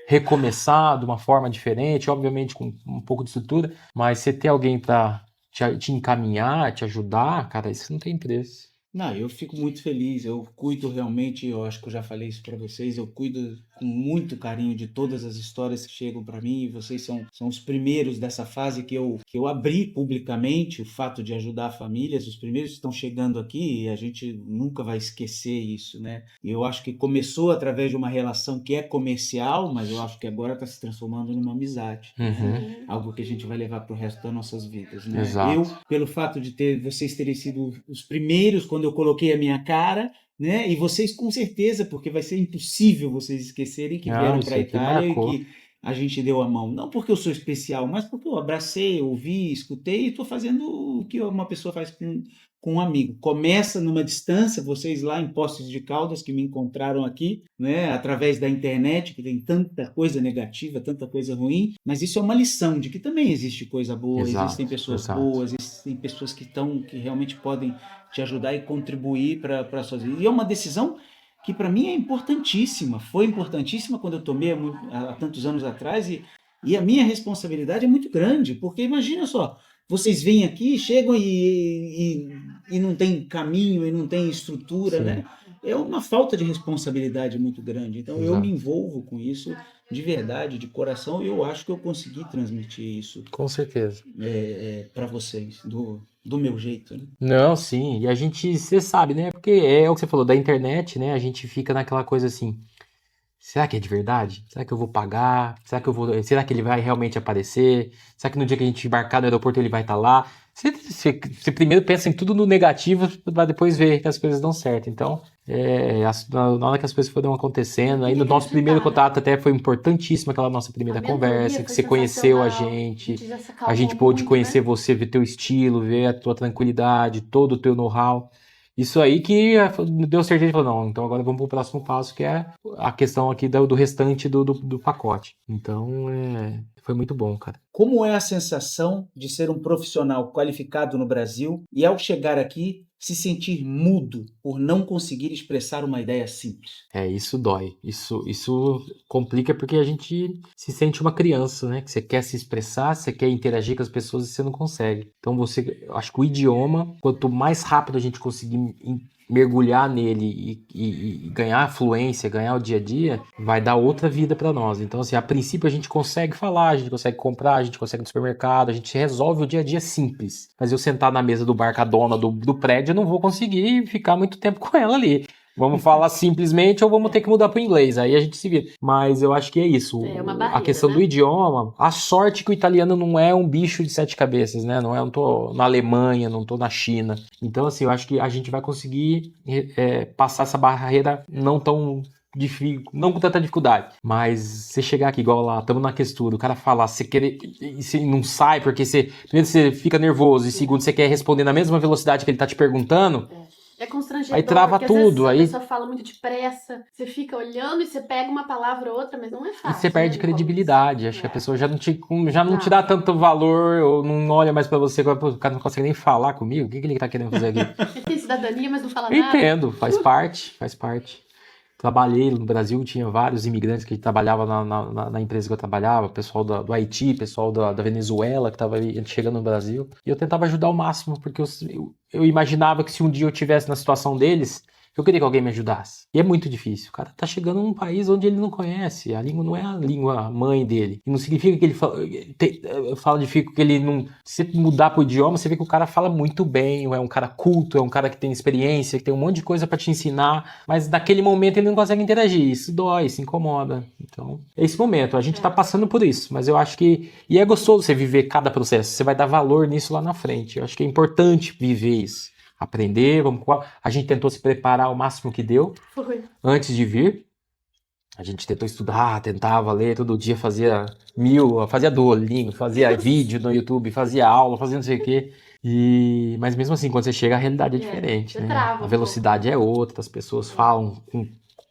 recomeçar de uma forma diferente, obviamente com um pouco de estrutura, mas você ter alguém para te encaminhar, te ajudar, cara, isso não tem preço. Não, eu fico muito feliz, eu cuido realmente, eu acho que eu já falei isso para vocês, eu cuido com muito carinho de todas as histórias que chegam para mim. Vocês são os primeiros dessa fase que eu abri publicamente, o fato de ajudar famílias. Os primeiros que estão chegando aqui, e a gente nunca vai esquecer isso, né? E eu acho que começou através de uma relação que é comercial, mas eu acho que agora está se transformando numa amizade, né? Uhum. Algo que a gente vai levar para o resto das nossas vidas, né? Exato. Eu, pelo fato de vocês terem sido os primeiros quando eu coloquei a minha cara, né? E vocês com certeza, porque vai ser impossível vocês esquecerem que Não, vieram isso para a aqui Itália e marcou. que a gente deu a mão. Não porque eu sou especial, mas porque eu abracei, ouvi, escutei e estou fazendo o que uma pessoa faz com um amigo. Começa numa distância, vocês lá em Poços de Caldas, que me encontraram aqui, né, através da internet, que tem tanta coisa negativa, tanta coisa ruim, mas isso é uma lição de que também existe coisa boa, existem Exato, pessoas exato. boas, existem pessoas que realmente podem te ajudar e contribuir para a sua vida. E é uma decisão que para mim é importantíssima, foi importantíssima quando eu tomei há tantos anos atrás, e a minha responsabilidade é muito grande, porque imagina só, vocês vêm aqui, chegam e não tem caminho, e não tem estrutura, Sim, né? É uma falta de responsabilidade muito grande. Então eu me exato. envolvo com isso de verdade, de coração, e eu acho que eu consegui transmitir isso Com certeza. para vocês, do meu jeito, né? Não, sim, e a gente, você sabe, né? Porque é o que você falou da internet, né? A gente fica naquela coisa assim, será que é de verdade? Será que eu vou pagar? Será que ele vai realmente aparecer? Será que no dia que a gente embarcar no aeroporto ele vai estar lá? Você primeiro pensa em tudo no negativo para depois ver que as coisas dão certo. Então, na hora que as coisas foram acontecendo, aí Tem que no nosso primeiro acreditar, né? contato até foi importantíssimo aquela nossa A primeira mentoria conversa, que foi você conheceu a sensacional. A gente, gente já se a gente acalmou pôde muito, conhecer né? você, ver teu estilo, ver a tua tranquilidade, todo o teu know-how. Isso aí que me deu certeza e falou, não, então agora vamos pro próximo passo, que é a questão aqui do restante do pacote. Então, foi muito bom, cara. Como é a sensação de ser um profissional qualificado no Brasil e, ao chegar aqui, se sentir mudo por não conseguir expressar uma ideia simples? Isso dói. Isso complica porque a gente se sente uma criança, né? Que você quer se expressar, você quer interagir com as pessoas e você não consegue. Então eu acho que o idioma, quanto mais rápido a gente conseguir mergulhar nele e ganhar fluência, ganhar o dia a dia, vai dar outra vida para nós. Então, assim, a princípio a gente consegue falar, a gente consegue comprar, a gente consegue ir no supermercado, a gente resolve o dia a dia simples. Mas eu sentar na mesa do bar com a dona do prédio, eu não vou conseguir ficar muito tempo com ela ali. Vamos falar simplesmente ou vamos ter que mudar para o inglês, aí a gente se vira. Mas eu acho que é isso. É uma A barreira, questão do né? idioma, a sorte que o italiano não é um bicho de sete cabeças, né? Não tô na Alemanha, não tô na China. Então, assim, eu acho que a gente vai conseguir passar essa barreira não tão difícil, não com tanta dificuldade. Mas você chegar aqui, igual lá, estamos na questura, o cara falar, você querer, e você não sai, porque primeiro você fica nervoso, e segundo, você quer responder na mesma velocidade que ele tá te perguntando. É constrangedor, Aí trava porque às vezes tudo, a aí pessoa fala muito depressa, você fica olhando e você pega uma palavra ou outra, mas não é e fácil, você perde né, no começo. credibilidade. Acho que a pessoa já não te Não. dá tanto valor, ou não olha mais pra você, pô, o cara não consegue nem falar comigo. O que ele tá querendo fazer aqui? Ele tem cidadania, mas não fala Eu nada. entendo, faz parte, faz parte. Trabalhei no Brasil, tinha vários imigrantes que trabalhavam na empresa que eu trabalhava, pessoal do Haiti, pessoal da Venezuela que estava chegando no Brasil. E eu tentava ajudar ao máximo, porque eu imaginava que se um dia eu estivesse na situação deles, eu queria que alguém me ajudasse. E é muito difícil. O cara tá chegando num país onde ele não conhece. A língua não é a língua mãe dele. E não significa que ele fala difícil que ele não. Se você mudar pro idioma, você vê que o cara fala muito bem, é um cara culto, é um cara que tem experiência, que tem um monte de coisa para te ensinar, mas naquele momento ele não consegue interagir. Isso dói, isso incomoda. Então, é esse momento. A gente tá passando por isso, mas eu acho que. E é gostoso você viver cada processo. Você vai dar valor nisso lá na frente. Eu acho que é importante viver isso. Aprender, a gente tentou se preparar o máximo que deu. Foi. Antes de vir. A gente tentou estudar, tentava ler todo dia, fazia Duolingo, fazia vídeo no YouTube, fazia aula, fazia não sei o quê. Mas mesmo assim, quando você chega, a realidade é diferente, você né? trava A um velocidade é outra, as pessoas falam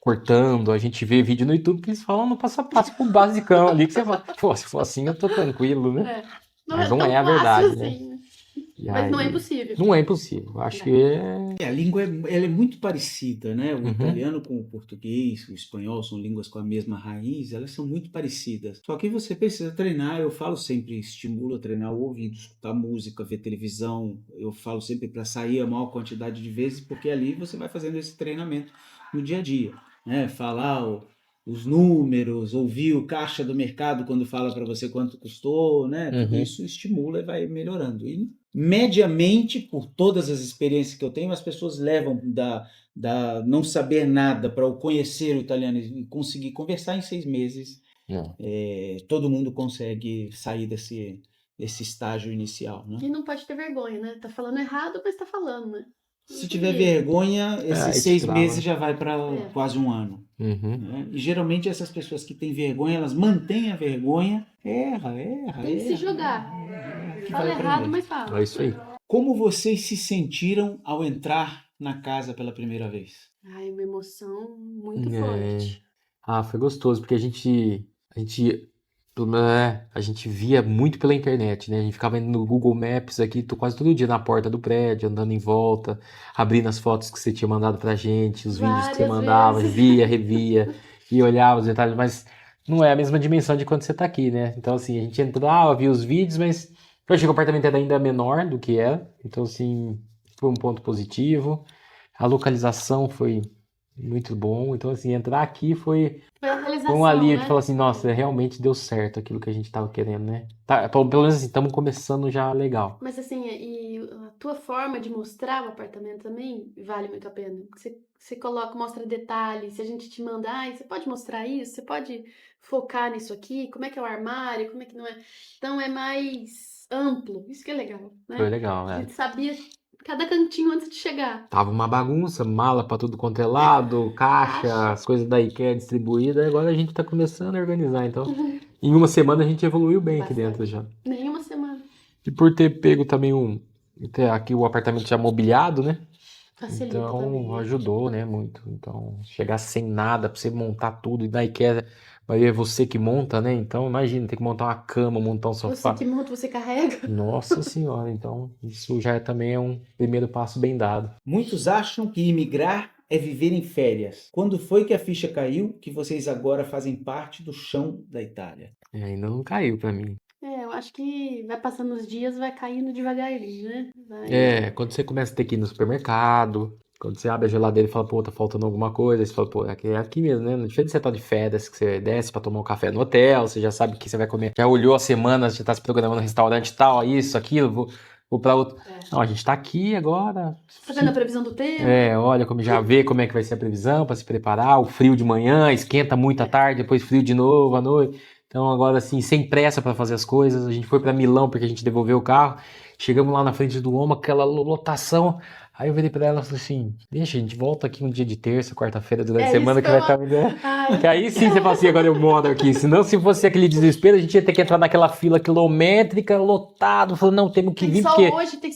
cortando, a gente vê vídeo no YouTube que eles falam no passo a passo pro basicão ali, que você fala, pô, se for assim eu tô tranquilo, né? Mas não é a verdade, né? assim. E Mas não é aí, impossível. não é impossível. Eu acho que A língua ela é muito parecida, né? O Uhum. italiano com o português, o espanhol são línguas com a mesma raiz, elas são muito parecidas. Só que você precisa treinar, eu falo sempre, estimulo a treinar o ouvido, escutar música, ver televisão. Eu falo sempre para sair a maior quantidade de vezes, porque ali você vai fazendo esse treinamento no dia a dia, né? Falar os números, ouvir o caixa do mercado quando fala para você quanto custou, né? Tudo Uhum. isso estimula e vai melhorando. E, mediamente, por todas as experiências que eu tenho, as pessoas levam da não saber nada para o conhecer o italiano e conseguir conversar em 6 meses. Todo mundo consegue sair desse estágio inicial, né? E não pode ter vergonha, né? Tá falando errado, mas tá falando, né? Se tiver vergonha, esses aí 6 trava. meses já vai para É. quase um ano. Uhum. Né? E geralmente essas pessoas que têm vergonha, elas mantêm a vergonha, erra. Tem que se jogar. Que Fala vai errado, aprender. mas fala. É isso aí. Como vocês se sentiram ao entrar na casa pela primeira vez? Ai, uma emoção muito É. forte. Foi gostoso, porque a gente via muito pela internet, né? A gente ficava indo no Google Maps aqui, quase todo dia na porta do prédio, andando em volta, abrindo as fotos que você tinha mandado pra gente, os vídeos que você Várias mandava, vezes. via, revia, e olhava os detalhes, mas não é a mesma dimensão de quando você tá aqui, né? Então, assim, a gente entrava, via os vídeos, mas eu achei que o apartamento era ainda menor do que era, então, assim, foi um ponto positivo. A localização foi muito bom, então, assim, entrar aqui foi Foi a um realização, alívio né? de falar assim, nossa, realmente deu certo aquilo que a gente tava querendo, né? Tá, pelo menos assim, estamos começando já legal. Mas assim, e a tua forma de mostrar o apartamento também vale muito a pena. Você coloca, mostra detalhes, se a gente te manda, você pode mostrar isso, você pode focar nisso aqui, como é que é o armário, como é que não é. Então é mais amplo, isso que é legal, né? Foi legal, A né? gente sabia cada cantinho antes de chegar. Tava uma bagunça, mala pra tudo quanto é lado, caixa, as coisas da IKEA distribuídas, agora a gente tá começando a organizar, então em uma semana a gente evoluiu bem aqui dentro já. Nenhuma semana. E por ter pego também ter aqui o apartamento já mobiliado, né? Facilita Então também. ajudou, né, muito. Então chegar sem nada pra você montar tudo e da IKEA, vai é você que monta, né? Então imagina, ter que montar uma cama, montar um sofá. Você que monta, você carrega. Nossa senhora, então isso já também é um primeiro passo bem dado. Muitos acham que imigrar é viver em férias. Quando foi que a ficha caiu que vocês agora fazem parte do chão da Itália? Ainda não caiu pra mim. Eu acho que vai passando os dias, vai caindo devagarinho, né? Quando você começa a ter que ir no supermercado, quando você abre a geladeira e fala, pô, tá faltando alguma coisa, aí você fala, pô, é aqui mesmo, né? Não diferente de você tá de férias, que você desce pra tomar um café no hotel, você já sabe o que você vai comer, já olhou as semanas, já tá se programando no restaurante tal, isso, aquilo, vou pra outro. Não, a gente tá aqui agora. Tá vendo a previsão do tempo? Olha, como já vê como é que vai ser a previsão pra se preparar, o frio de manhã, esquenta muito à tarde, depois frio de novo à noite. Então agora assim, sem pressa pra fazer as coisas, a gente foi pra Milão porque a gente devolveu o carro. Chegamos lá na frente do Oma, aquela lotação. Aí eu virei pra ela e falei assim: deixa, a gente volta aqui um dia de terça, quarta-feira, durante a semana isso que vai foi estar. Que aí sim você fala assim: agora eu moro aqui. Senão, se fosse aquele desespero, a gente ia ter que entrar naquela fila quilométrica, lotado. Falou: não, temos que vir porque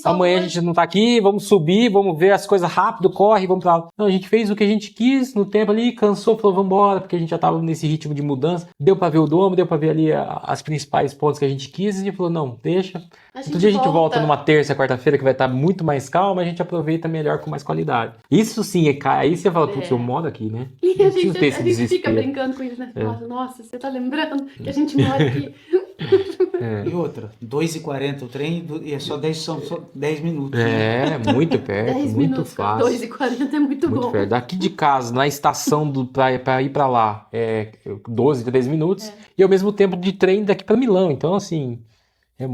amanhã a gente não tá aqui, vamos subir, vamos ver as coisas rápido, corre, vamos pra lá. Não, a gente fez o que a gente quis no tempo ali, cansou, falou: vamos embora, porque a gente já tava nesse ritmo de mudança. Deu pra ver o domo, deu pra ver ali as principais pontos que a gente quis. E a gente falou: não, deixa. Outro dia a gente volta numa terça, quarta-feira, que vai estar muito mais calma, a gente aproveita melhor com mais qualidade. Isso sim, aí você fala, putz, eu moro aqui, né? E a Não preciso ter esse gente fica desespero. brincando com isso, né? Nossa, você tá lembrando que a gente mora aqui? E outra, 2h40 o trem e são só 10 minutos. Muito perto, 10 muito minutos, fácil. 2h40 é muito bom. Perto. Daqui de casa, na estação pra ir pra lá, 12, 13 minutos. E ao mesmo tempo de trem daqui pra Milão. Então, assim, é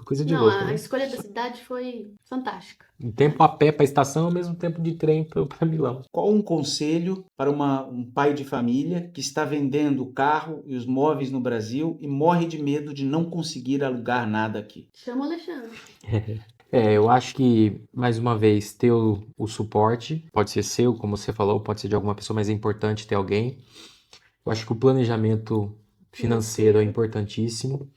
coisa de louco. A Né? escolha da cidade foi fantástica. Um tempo a pé pra estação, ao mesmo tempo de trem pra Milão. Qual um conselho para um pai de família que está vendendo o carro e os móveis no Brasil e morre de medo de não conseguir alugar nada aqui? Chama o Alexandre. Eu acho que, mais uma vez, ter o suporte, pode ser seu, como você falou, pode ser de alguma pessoa, mas é importante ter alguém. Eu acho que o planejamento financeiro é importantíssimo,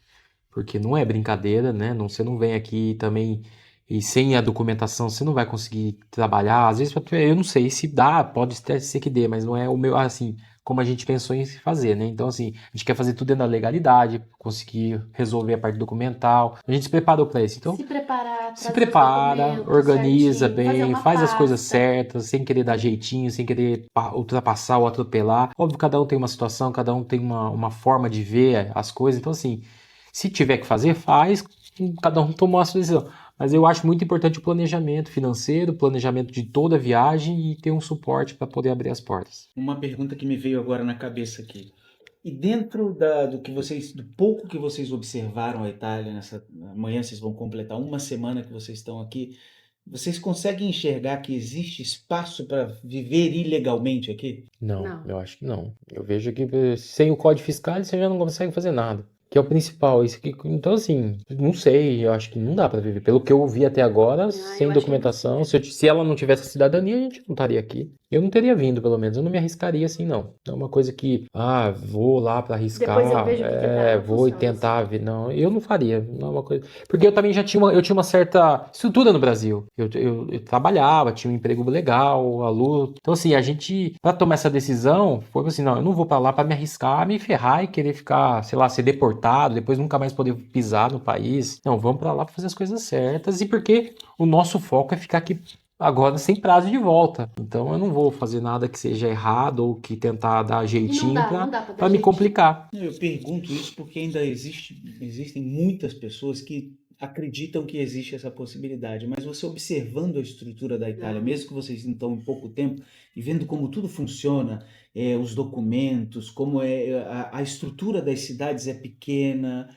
porque não é brincadeira, né? Você não vem aqui também e sem a documentação você não vai conseguir trabalhar. Às vezes, eu não sei se dá, pode até ser que dê, mas não é o meu, assim, como a gente pensou em fazer, né? Então, assim, a gente quer fazer tudo dentro da legalidade, conseguir resolver a parte documental. A gente se preparou para isso. Então, se prepara, organiza bem, faz as coisas certas, sem querer dar jeitinho, sem querer ultrapassar ou atropelar. Óbvio, cada um tem uma situação, cada um tem uma forma de ver as coisas. Então, assim, se tiver que fazer, faz, cada um tomou a sua decisão. Mas eu acho muito importante o planejamento financeiro, o planejamento de toda a viagem e ter um suporte para poder abrir as portas. Uma pergunta que me veio agora na cabeça aqui. E dentro do pouco que vocês observaram a Itália amanhã vocês vão completar uma semana que vocês estão aqui, vocês conseguem enxergar que existe espaço para viver ilegalmente aqui? Não, Não. eu acho que não. Eu vejo que sem o Código Fiscal você já não consegue fazer nada. Que é o principal. Isso aqui, então, assim, não sei, eu acho que não dá para viver. Pelo que eu vi até agora, eu sem acho documentação, impossível. se ela não tivesse a cidadania, a gente não estaria aqui. Eu não teria vindo, pelo menos. Eu não me arriscaria assim, não. Não é uma coisa que, vou lá para Depois eu arriscar, vejo o que dá, não vou e funciona assim. tentar vir. Não, eu não faria. Não é uma coisa. Porque eu também eu tinha uma certa estrutura no Brasil. Eu trabalhava, tinha um emprego legal, a luta. Então, assim, a gente, para tomar essa decisão, foi assim: não, eu não vou para lá para me arriscar, me ferrar e querer ficar, sei lá, ser deportado, depois nunca mais poder pisar no país. Não, vamos para lá para fazer as coisas certas e porque o nosso foco é ficar aqui agora sem prazo de volta. Então eu não vou fazer nada que seja errado ou que tentar dar E jeitinho não para dá pra dar me jeitinho. complicar. Eu pergunto isso porque ainda existem muitas pessoas que acreditam que existe essa possibilidade, mas você observando a estrutura da Itália, Não. mesmo que vocês estão em pouco tempo, e vendo como tudo funciona, os documentos, como a estrutura das cidades é pequena,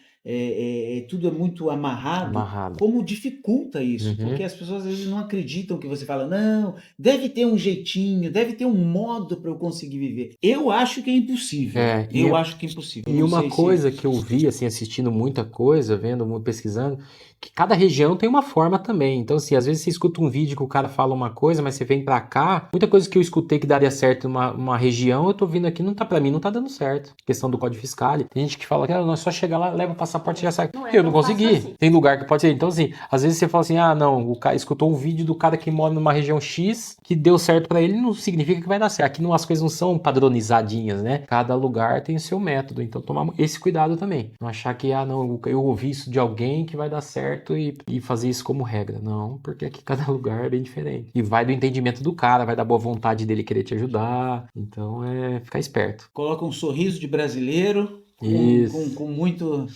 tudo é muito amarrado, Amarrado. como dificulta isso, Uhum. porque as pessoas às vezes não acreditam que você fala, não, deve ter um jeitinho, deve ter um modo para eu conseguir viver. Eu acho que é impossível. Eu acho que é impossível. E Não uma sei se- coisa que eu vi, assim, assistindo muita coisa, vendo, pesquisando, que cada região tem uma forma também. Então, assim, às vezes você escuta um vídeo que o cara fala uma coisa, mas você vem pra cá, muita coisa que eu escutei que daria certo numa região, eu tô vindo aqui, não tá pra mim, não tá dando certo. Questão do Código Fiscal. Tem gente que fala que não é só chegar lá, leva o passaporte e já sai. Não é Eu não tão fácil consegui. assim. Tem lugar que pode ser. Então, assim, às vezes você fala assim, não, o cara escutou um vídeo do cara que mora numa região X, que deu certo pra ele, não significa que vai dar certo. Aqui as coisas não são padronizadinhas, né? Cada lugar tem o seu método, então tomar esse cuidado também. Não achar que, não, eu ouvi isso de alguém que vai dar certo e fazer isso como regra. Não, porque aqui cada lugar é bem diferente. E vai do entendimento do cara, vai da boa vontade dele querer te ajudar. Então ficar esperto. Coloca um sorriso de brasileiro, Isso. com muito boa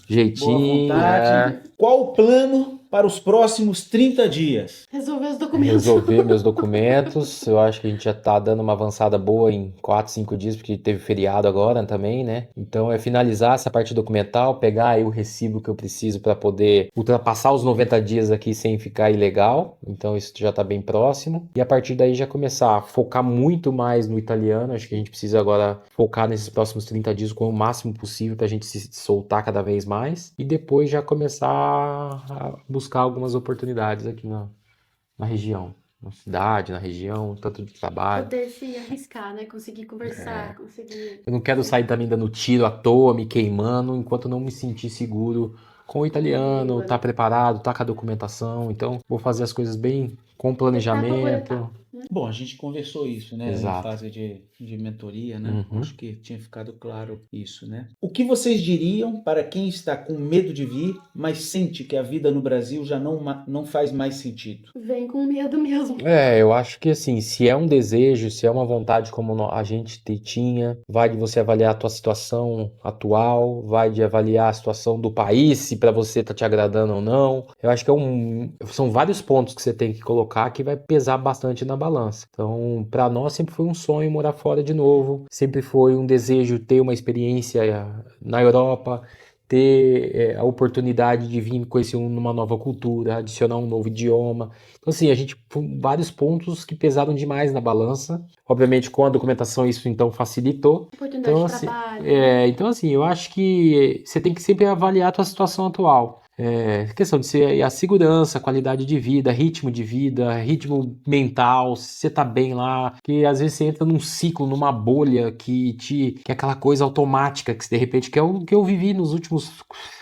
Jeitinho, vontade. Qual o plano para os próximos 30 dias? Resolver os documentos. resolver meus documentos. Eu acho que a gente já tá dando uma avançada boa em 4, 5 dias, porque teve feriado agora também, né? Então é finalizar essa parte documental, pegar aí o recibo que eu preciso para poder ultrapassar os 90 dias aqui sem ficar ilegal. Então isso já tá bem próximo. E a partir daí já começar a focar muito mais no italiano. Acho que a gente precisa agora focar nesses próximos 30 dias com o máximo possível pra gente se soltar cada vez mais. E depois já começar a buscar algumas oportunidades aqui na região, na cidade, na região, tanto de trabalho. Poder se arriscar, né? Conseguir conversar, conseguir... Eu não quero sair também dando tiro à toa, me queimando, enquanto não me sentir seguro com o italiano, tá preparado, tá com a documentação. Então, vou fazer as coisas bem com planejamento. Bom, a gente conversou isso, né? Exato. Na fase de mentoria, né? Uhum. Acho que tinha ficado claro isso, né? O que vocês diriam para quem está com medo de vir, mas sente que a vida no Brasil já não faz mais sentido? Vem com medo mesmo. Eu acho que assim, se é um desejo, se é uma vontade como a gente tinha, vai de você avaliar a tua situação atual, vai de avaliar a situação do país, se para você tá te agradando ou não. Eu acho que são vários pontos que você tem que colocar que vai pesar bastante na balança. Então, para nós sempre foi um sonho morar fora de novo, sempre foi um desejo ter uma experiência na Europa, ter a oportunidade de vir conhecer uma nova cultura, adicionar um novo idioma. Então, assim, vários pontos que pesaram demais na balança. Obviamente, com a documentação, isso então facilitou. Oportunidade Então, de assim, trabalho. então, assim, eu acho que você tem que sempre avaliar a tua situação atual. Questão de ser a segurança, a qualidade de vida, ritmo ritmo mental, se você tá bem lá, que às vezes você entra num ciclo, numa bolha que é aquela coisa automática, que de repente, que é o que eu vivi nos últimos,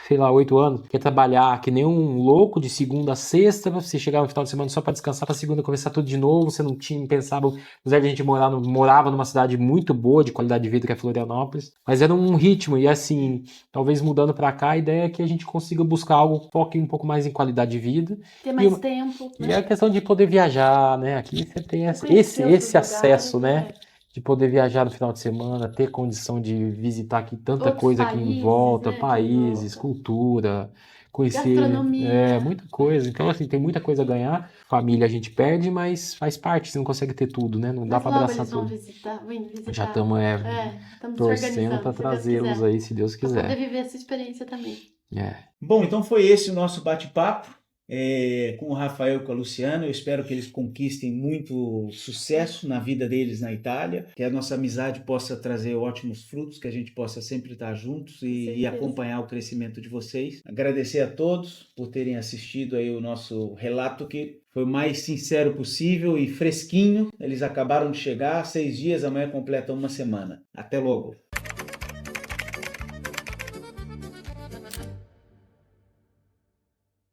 sei lá, 8 anos, que é trabalhar que nem um louco de segunda a sexta, pra você chegar no final de semana só pra descansar, pra segunda começar tudo de novo, você não pensava, apesar de a gente morava numa cidade muito boa de qualidade de vida que é Florianópolis, mas era um ritmo, e assim, talvez mudando pra cá, a ideia é que a gente consiga buscar algo, foque um pouco mais em qualidade de vida. Ter mais tempo. E é a questão de poder viajar, né? Aqui você tem esse acesso, né? de poder viajar no final de semana, ter condição de visitar aqui tanta Outros coisa aqui em países, volta, né? Aqui em países, volta. cultura, conhecer, Gastronomia. muita coisa. Então, assim, tem muita coisa a ganhar. Família a gente perde, mas faz parte, você não consegue ter tudo, né? Não dá Mas para logo abraçar eles vão tudo. visitar, vir Já visitar. estamos Estamos se torcendo para organizando, se Deus trazê-los quiser. aí, se Deus Pra poder quiser. viver essa experiência também. É. Bom, então foi esse o nosso bate-papo com o Rafael e com a Luciana. Eu espero que eles conquistem muito sucesso na vida deles na Itália, que a nossa amizade possa trazer ótimos frutos, que a gente possa sempre estar juntos e certeza. acompanhar o crescimento de vocês. Agradecer a todos por terem assistido aí o nosso relato, que foi o mais sincero possível e fresquinho. Eles acabaram de chegar, 6 dias, amanhã completa uma semana. Até logo!